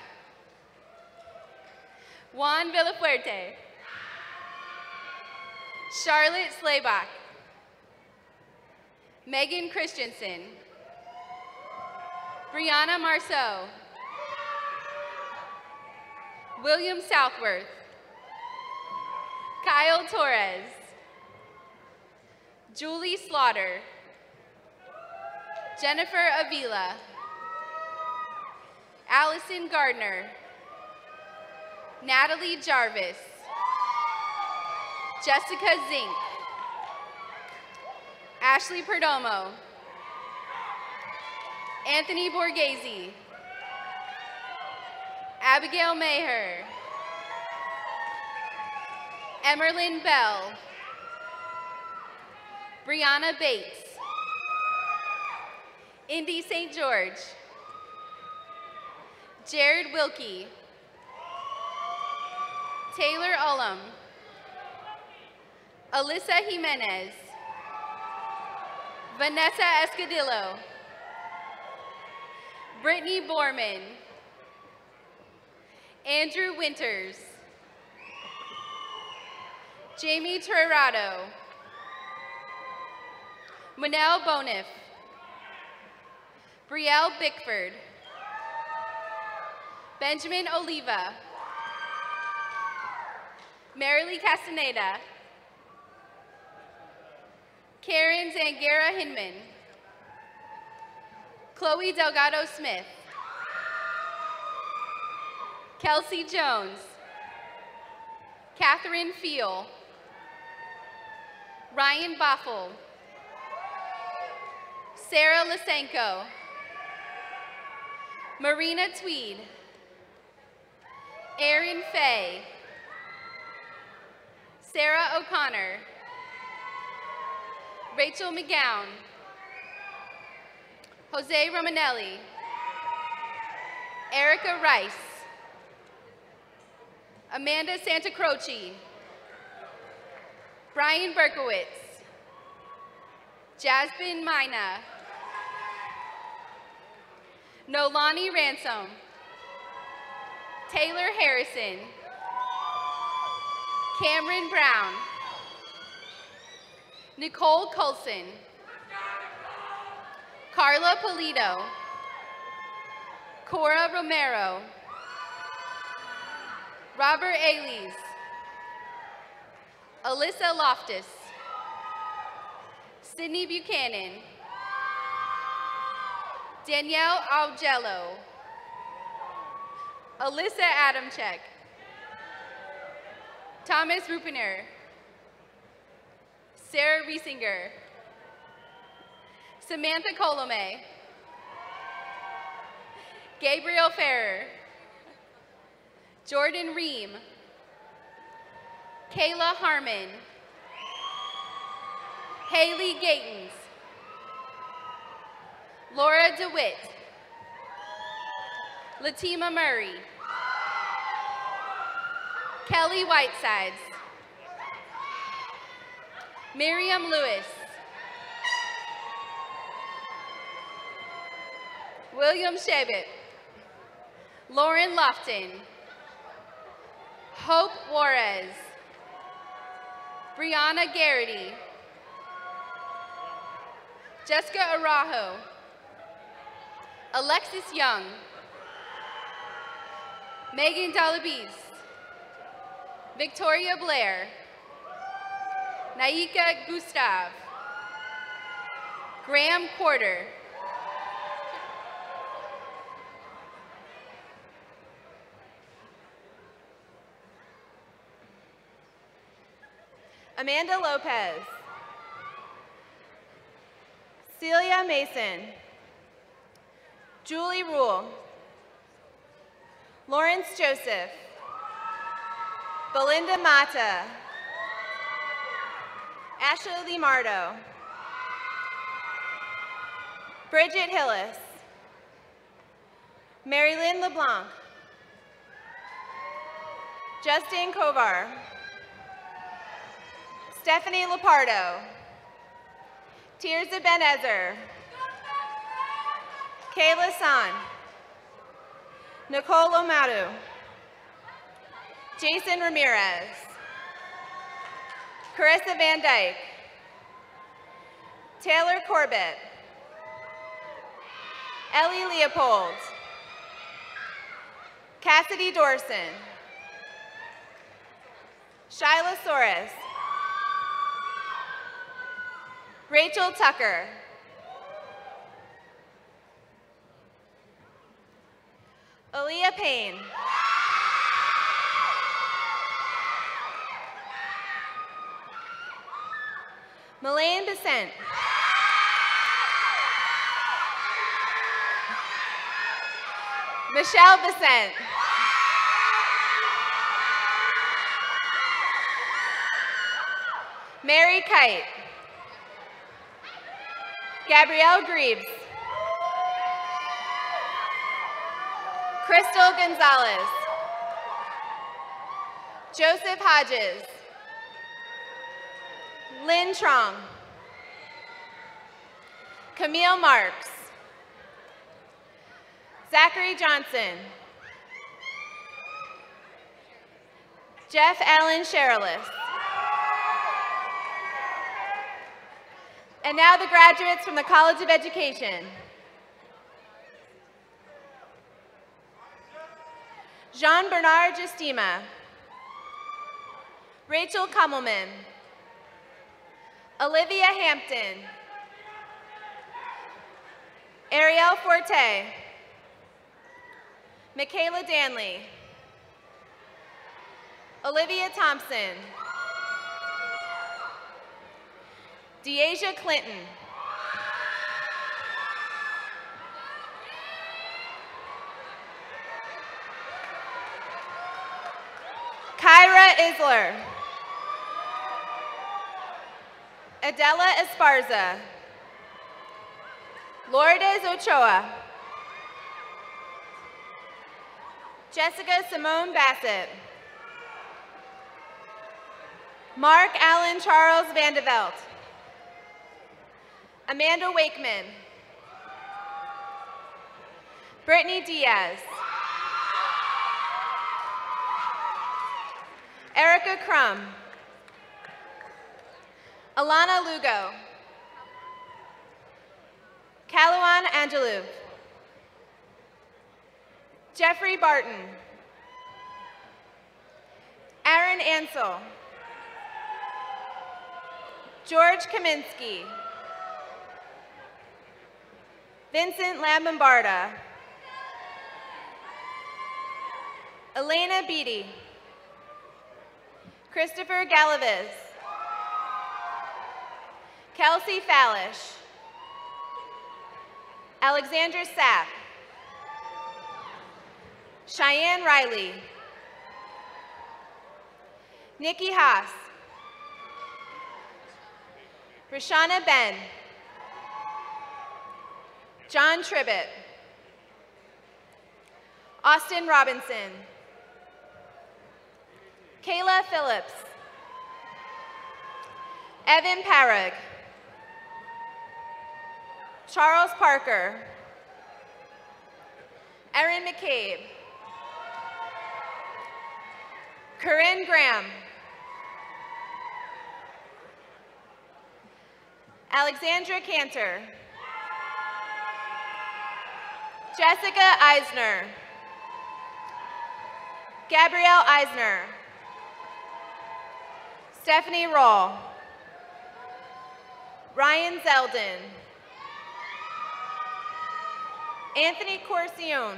Juan Villafuerte. Charlotte Slaybach. Megan Christensen. Brianna Marceau. William Southworth. Kyle Torres. Julie Slaughter. Jennifer Avila. Allison Gardner. Natalie Jarvis. Jessica Zink. Ashley Perdomo. Anthony Borghese. Abigail Maher. Emerlyn Bell. Brianna Bates. Indy St. George. Jared Wilkie. Taylor Ullum. Alyssa Jimenez. Vanessa Escadillo. Brittany Borman. Andrew Winters. Jamie Torrado. Manel Boniff. Brielle Bickford. Benjamin Oliva. Marilee Castaneda. Karen Zangara Hinman. Chloe Delgado Smith. Kelsey Jones. Catherine Feel. Ryan Boffel. Sarah Lysenko. Marina Tweed. Erin Fay. Sarah O'Connor. Rachel McGowan. Jose Romanelli. Erica Rice. Amanda Santacroce, Brian Berkowitz, Jasmine Mina, Nolani Ransom, Taylor Harrison, Cameron Brown, Nicole Coulson, Carla Polito, Cora Romero, Robert Ailes, Alyssa Loftus, Sydney Buchanan, Danielle Algello, Alyssa Adamczyk, Thomas Rupiner, Sarah Riesinger, Samantha Colome, Gabriel Ferrer, Jordan Ream, Kayla Harmon, Haley Gatens, Laura DeWitt, Latima Murray, Kelly Whitesides, Miriam Lewis, William Shebit, Lauren Lofton, Hope Juarez, Brianna Garrity, Jessica Arajo, Alexis Young, Megan Dalabise, Victoria Blair, Naika Gustav, Graham Porter, Amanda Lopez, Celia Mason, Julie Rule, Lawrence Joseph, Belinda Mata, Ashley Mardo, Bridget Hillis, Mary Lynn LeBlanc, Justin Kovar, Stephanie Lepardo, Tirza Ben Ezer, Kayla San, Nicole Omadu, Jason Ramirez, Carissa Van Dyke, Taylor Corbett, Ellie Leopold, Cassidy Dorson, Shyla Soros, Rachel Tucker, Aaliyah Payne, Melaine Besant, Michelle Besant, Mary Kite, Gabrielle Greaves, Crystal Gonzalez, Joseph Hodges, Lynn Trong, Camille Marks, Zachary Johnson, Jeff Allen Sherilis. And now the graduates from the College of Education. Jean-Bernard Justima, Rachel Kummelman, Olivia Hampton, Ariel Forte, Michaela Danley, Olivia Thompson, Deasia Clinton, Kyra Isler, Adela Esparza, Lourdes Ochoa, Jessica Simone Bassett, Mark Allen Charles Vandevelt. Amanda Wakeman. Brittany Diaz. Erica Crum. Alana Lugo. Kaluan Angelou. Jeffrey Barton. Aaron Ansel. George Kaminsky. Vincent Lambombarda. Elena Beatty. Christopher Galaviz. Kelsey Fallish. Alexandra Sapp. Cheyenne Riley. Nikki Haas. Rashana Ben. John Tribbett. Austin Robinson. Kayla Phillips. Evan Parag. Charles Parker. Erin McCabe. Corinne Graham. Alexandra Cantor. Jessica Eisner. Gabrielle Eisner. Stephanie Roll. Ryan Zeldin. Anthony Corcione.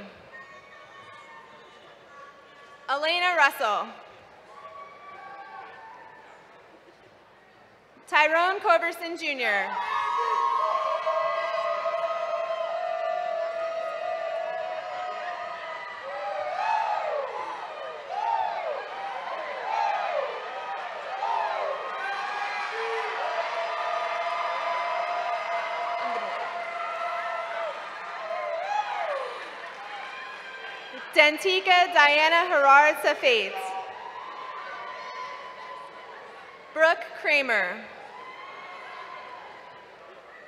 Elena Russell. Tyrone Coverson Jr. Dentika Diana Herard Safate. Brooke Kramer.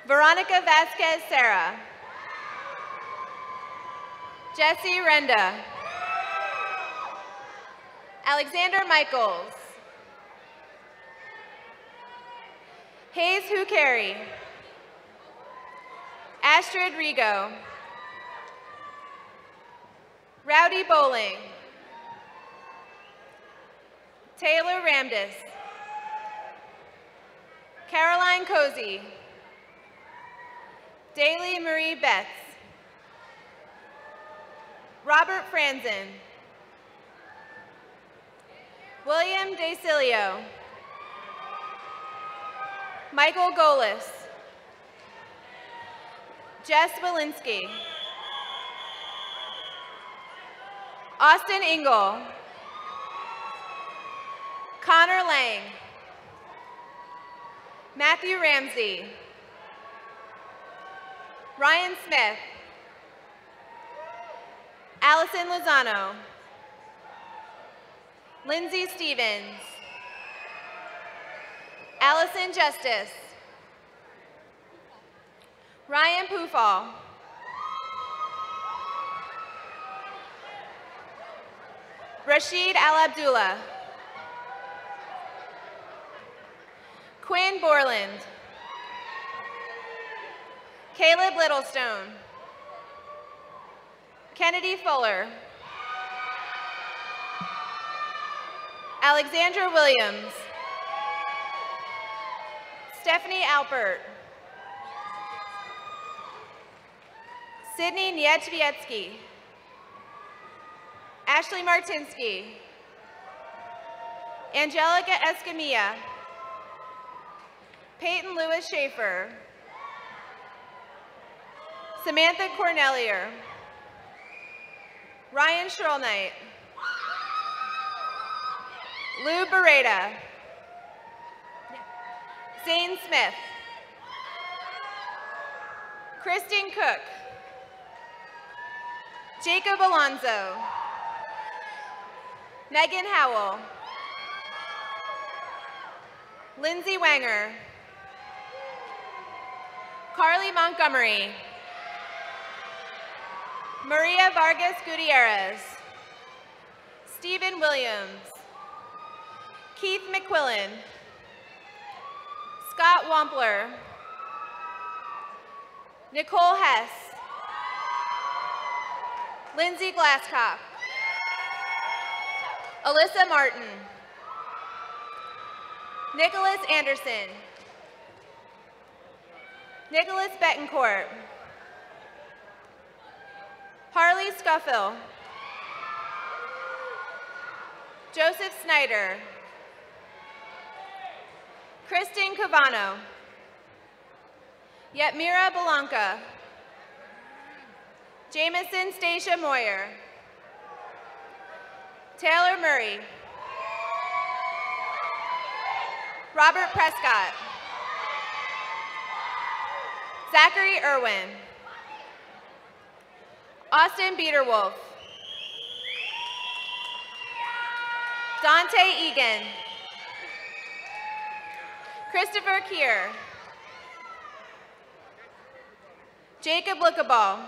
Veronica Vasquez Serra. Jesse Renda. Alexander Michaels. Hayes Hukari. Astrid Rigo. Rowdy Bowling. Taylor Ramdis. Caroline Cozy. Daly Marie Betts. Robert Franzen. William DeCilio. Michael Golis. Jess Walensky. Austin Engel. Connor Lang. Matthew Ramsey. Ryan Smith. Allison Lozano. Lindsay Stevens. Allison Justice. Ryan Pufall. Rashid Al Abdullah. Quinn Borland. Caleb Littlestone. Kennedy Fuller. Alexandra Williams. Stephanie Alpert. Sydney Nietchvietsky. Ashley Martinsky. Angelica Escamilla. Peyton Lewis Schaefer. Samantha Cornelier. Ryan Schrollnight. Lou Beretta. Zane Smith. Kristen Cook. Jacob Alonzo. Megan Howell. Lindsay Wanger. Carly Montgomery. Maria Vargas Gutierrez. Stephen Williams. Keith McQuillan. Scott Wampler. Nicole Hess. Lindsay Glasscock. Alyssa Martin. Nicholas Anderson. Nicholas Betancourt. Harley Scuffil. Joseph Snyder. Kristen Cavano. Yetmira Belanca. Jameson Stacia Moyer. Taylor Murray. Robert Prescott. Zachary Irwin. Austin Beaterwolf. Dante Egan. Christopher Keir. Jacob Lookaball.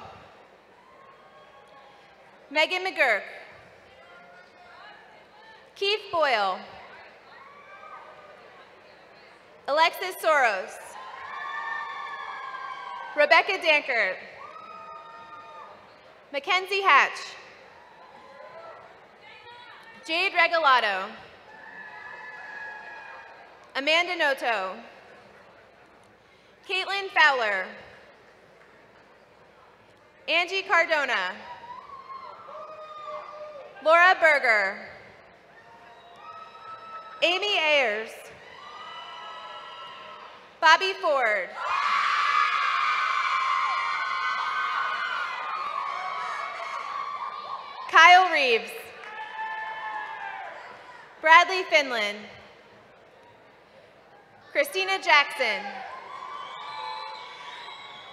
Megan McGurk. Keith Boyle. Alexis Soros. Rebecca Dankert. Mackenzie Hatch. Jade Regalado. Amanda Noto. Caitlin Fowler. Angie Cardona. Laura Berger. Amy Ayers. Bobby Ford. Kyle Reeves. Bradley Finland. Christina Jackson.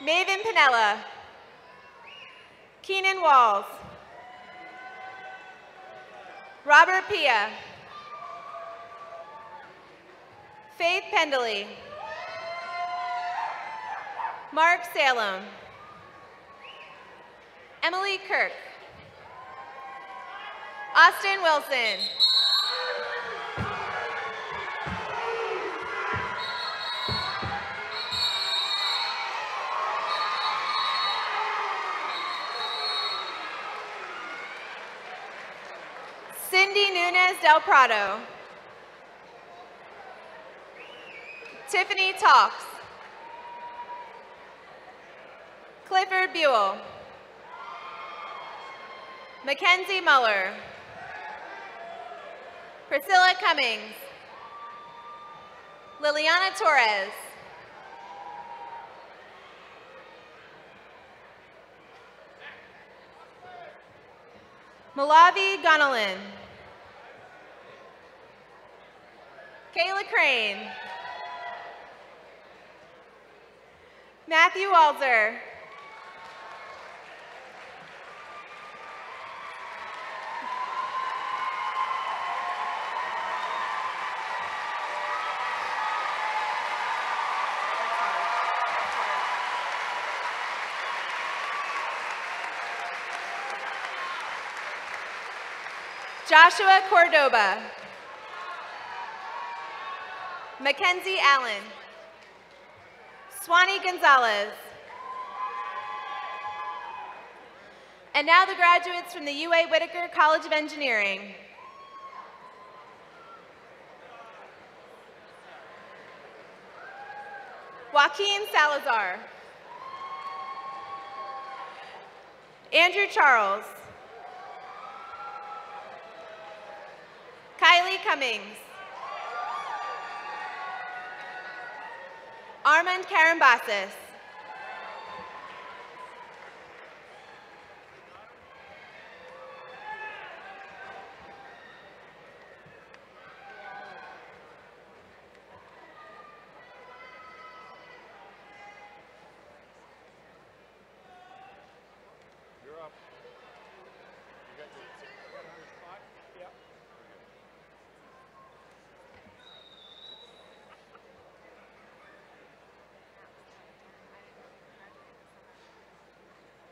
Maven Pinella. Keenan Walls. Robert Pia. Faith Pendley. Mark Salem. Emily Kirk. Austin Wilson. Cindy Nunez Del Prado. Tiffany Talks. Clifford Buell. Mackenzie Muller. Priscilla Cummings. Liliana Torres. Malavi Gonalin. Kayla Crane. Matthew Walzer. Joshua Cordoba. Mackenzie Allen. Swanee Gonzalez. And now the graduates from the UA Whitaker College of Engineering. Joaquin Salazar. Andrew Charles. Kylie Cummings. Armand Karambasis.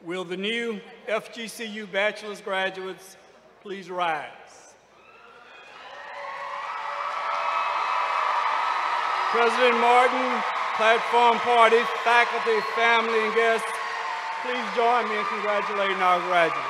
Will the new FGCU Bachelor's graduates please rise? President Martin, platform party, faculty, family, and guests, please join me in congratulating our graduates.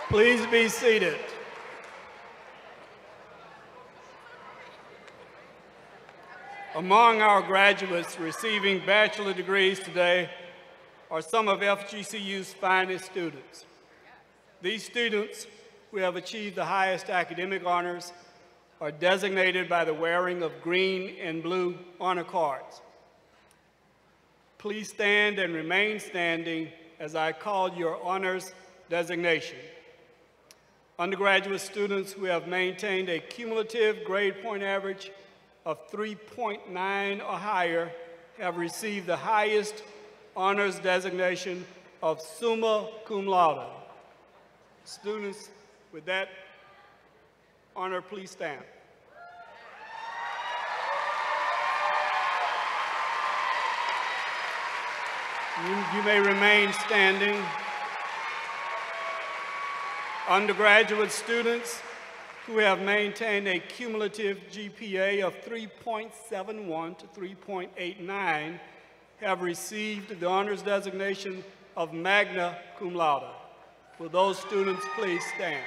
Please be seated. Among our graduates receiving bachelor degrees today are some of FGCU's finest students. These students, who have achieved the highest academic honors, are designated by the wearing of green and blue honor cards. Please stand and remain standing as I call your honors designation. Undergraduate students who have maintained a cumulative grade point average of 3.9 or higher have received the highest honors designation of summa cum laude. Students with that honor, please stand. You may remain standing. Undergraduate students who have maintained a cumulative GPA of 3.71 to 3.89 have received the honors designation of magna cum laude. Will those students please stand?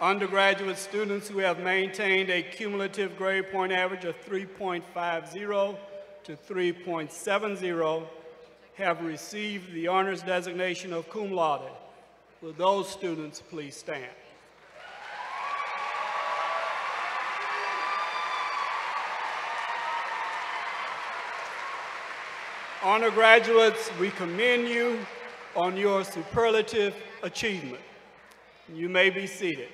Undergraduate students who have maintained a cumulative grade point average of 3.50 to 3.70 have received the honors designation of cum laude. Will those students please stand? Honor graduates, we commend you on your superlative achievement. You may be seated.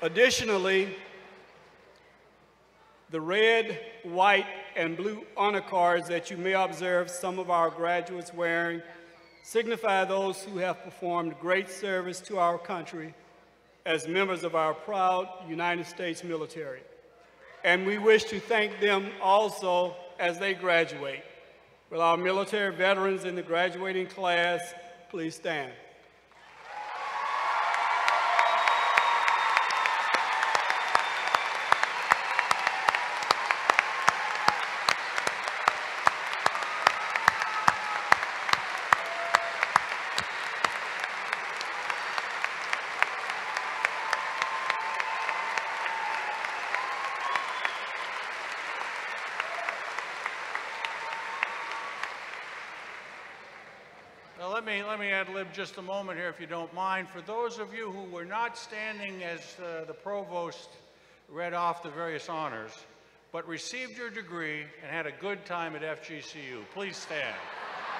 Additionally, the red, white, and blue honor cards that you may observe some of our graduates wearing signify those who have performed great service to our country as members of our proud United States military. And we wish to thank them also as they graduate. Will our military veterans in the graduating class please stand? Let me ad-lib just a moment here, if you don't mind. For those of you who were not standing as the provost read off the various honors, but received your degree and had a good time at FGCU, please stand.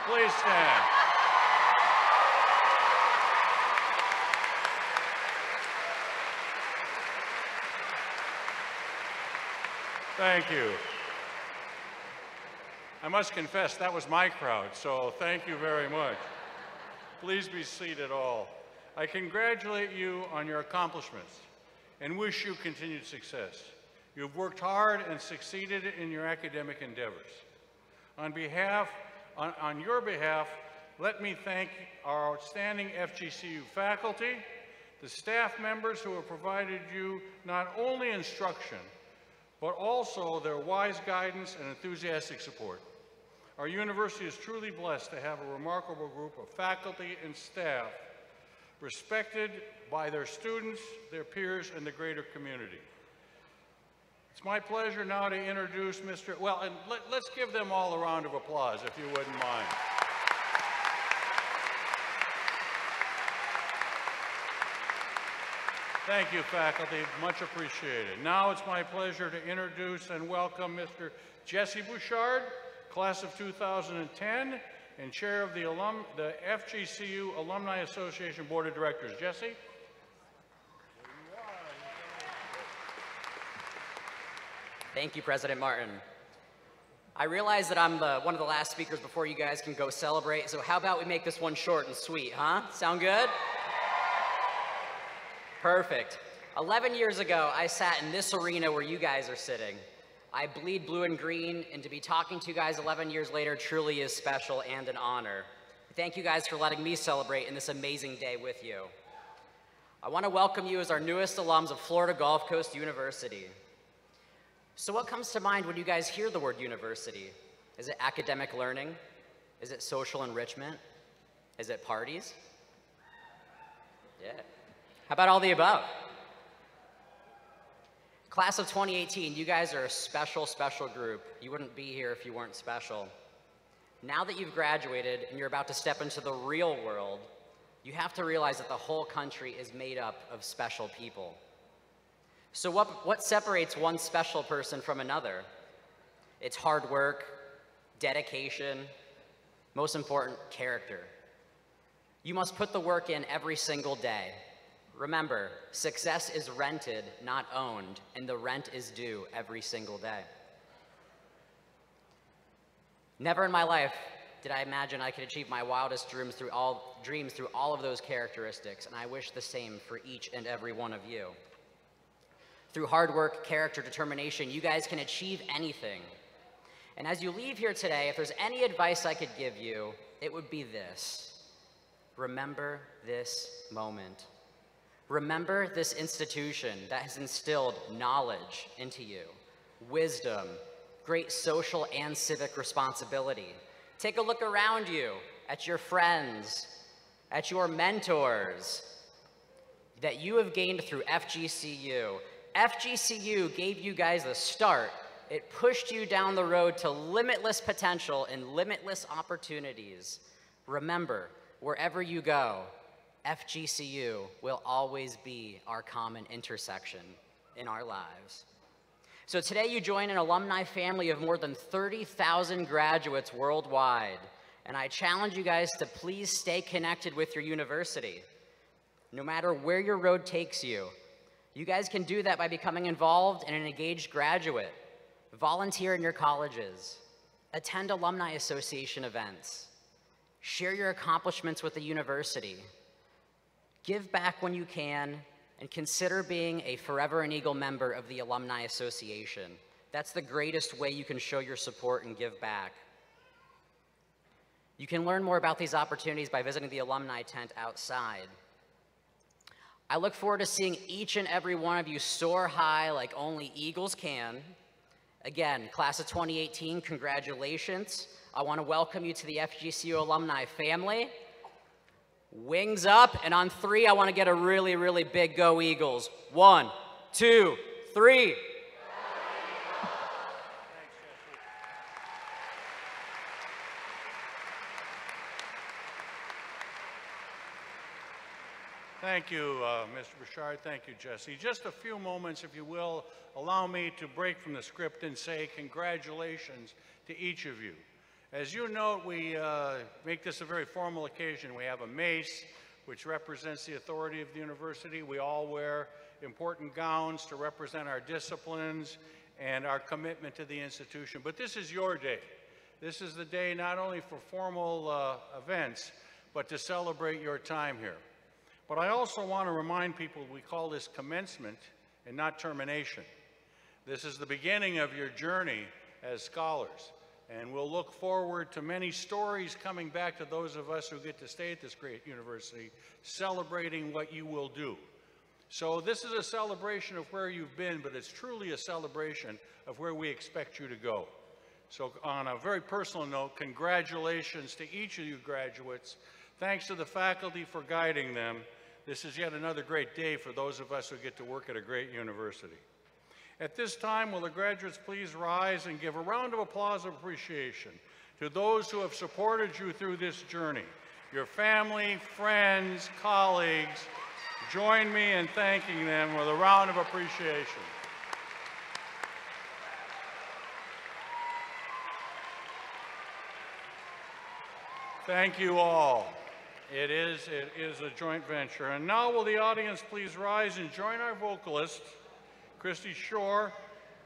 Please stand. Thank you. I must confess, that was my crowd, so thank you very much. Please be seated all. I congratulate you on your accomplishments and wish you continued success. You've worked hard and succeeded in your academic endeavors. On your behalf, let me thank our outstanding FGCU faculty, the staff members who have provided you not only instruction, but also their wise guidance and enthusiastic support. Our university is truly blessed to have a remarkable group of faculty and staff respected by their students, their peers, and the greater community. It's my pleasure now to introduce let's give them all a round of applause, if you wouldn't mind. Thank you, faculty. Much appreciated. Now it's my pleasure to introduce and welcome Mr. Jesse Bouchard, class of 2010, and chair of the FGCU Alumni Association Board of Directors. Jesse? Thank you, President Martin. I realize that I'm one of the last speakers before you guys can go celebrate, so how about we make this one short and sweet, huh? Sound good? Perfect. 11 years ago, I sat in this arena where you guys are sitting. I bleed blue and green, and to be talking to you guys 11 years later truly is special and an honor. Thank you guys for letting me celebrate in this amazing day with you. I want to welcome you as our newest alums of Florida Gulf Coast University. So what comes to mind when you guys hear the word university? Is it academic learning? Is it social enrichment? Is it parties? Yeah. How about all the above? Class of 2018, you guys are a special, special group. You wouldn't be here if you weren't special. Now that you've graduated and you're about to step into the real world, you have to realize that the whole country is made up of special people. So what separates one special person from another? It's hard work, dedication, most important, character. You must put the work in every single day. Remember, success is rented, not owned, and the rent is due every single day. Never in my life did I imagine I could achieve my wildest dreams through all of those characteristics, and I wish the same for each and every one of you. Through hard work, character, determination, you guys can achieve anything. And as you leave here today, if there's any advice I could give you, it would be this. Remember this moment. Remember this institution that has instilled knowledge into you, wisdom, great social and civic responsibility. Take a look around you at your friends, at your mentors that you have gained through FGCU. FGCU gave you guys a start. It pushed you down the road to limitless potential and limitless opportunities. Remember, wherever you go, FGCU will always be our common intersection in our lives. So today you join an alumni family of more than 30,000 graduates worldwide, and I challenge you guys to please stay connected with your university. No matter where your road takes you, you guys can do that by becoming involved in an engaged graduate, volunteer in your colleges, attend alumni association events, share your accomplishments with the university, give back when you can, and consider being a Forever an Eagle member of the Alumni Association. That's the greatest way you can show your support and give back. You can learn more about these opportunities by visiting the alumni tent outside. I look forward to seeing each and every one of you soar high like only Eagles can. Again, class of 2018, congratulations. I want to welcome you to the FGCU alumni family. Wings up, and on 3, I want to get a really, really big go Eagles. 1, 2, 3. Thank you, Mr. Bouchard. Thank you, Jesse. Just a few moments, if you will, allow me to break from the script and say congratulations to each of you. As you note, we make this a very formal occasion. We have a mace, which represents the authority of the university. We all wear important gowns to represent our disciplines and our commitment to the institution. But this is your day. This is the day not only for formal events, but to celebrate your time here. But I also want to remind people we call this commencement and not termination. This is the beginning of your journey as scholars. And we'll look forward to many stories coming back to those of us who get to stay at this great university, celebrating what you will do. So this is a celebration of where you've been, but it's truly a celebration of where we expect you to go. So on a very personal note, congratulations to each of you graduates. Thanks to the faculty for guiding them. This is yet another great day for those of us who get to work at a great university. At this time, will the graduates please rise and give a round of applause of appreciation to those who have supported you through this journey, your family, friends, colleagues, Join me in thanking them with a round of appreciation. Thank you all. It is a joint venture. And now will the audience please rise and join our vocalist, Christy Shore,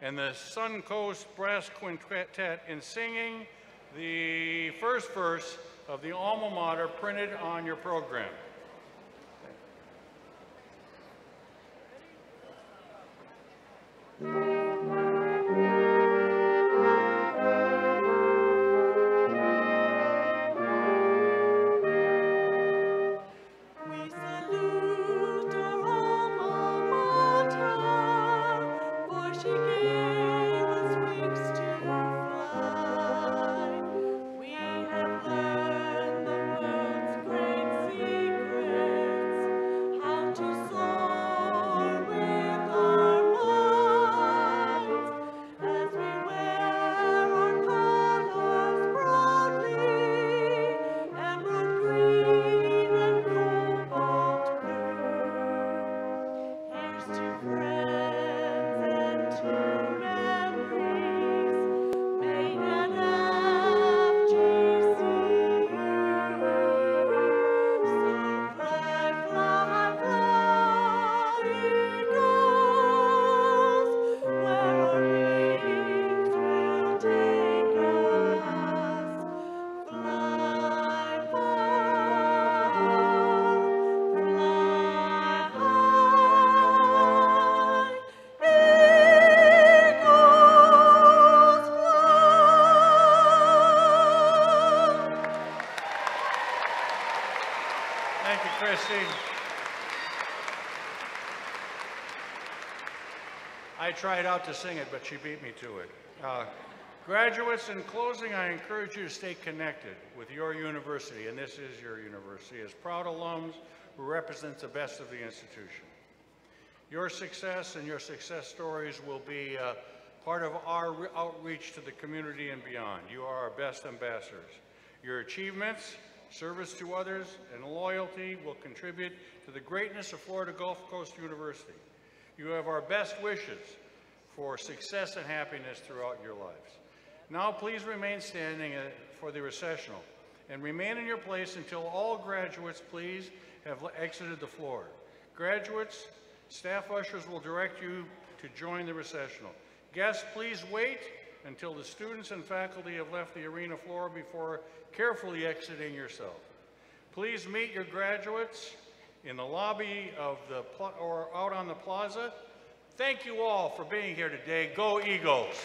and the Sun Coast Brass Quintet in singing the first verse of the alma mater printed on your program. Thank you, Christy. I tried out to sing it, but she beat me to it. Graduates, in closing, I encourage you to stay connected with your university, and this is your university, as proud alums who represent the best of the institution. Your success and your success stories will be part of our outreach to the community and beyond. You are our best ambassadors. Your achievements, service to others, and loyalty will contribute to the greatness of Florida Gulf Coast University. You have our best wishes for success and happiness throughout your lives. Now please remain standing for the recessional and remain in your place until all graduates, please, have exited the floor. Graduates, staff ushers will direct you to join the recessional. Guests, please wait until the students and faculty have left the arena floor before carefully exiting yourself. Please meet your graduates in the lobby of or out on the plaza. Thank you all for being here today. Go Eagles!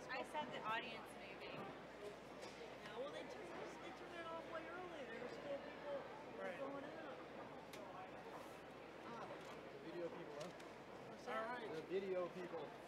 I said the audience maybe. Yeah, well, they turn it off way early. There's still people going out. Video people, huh? All right. The video people.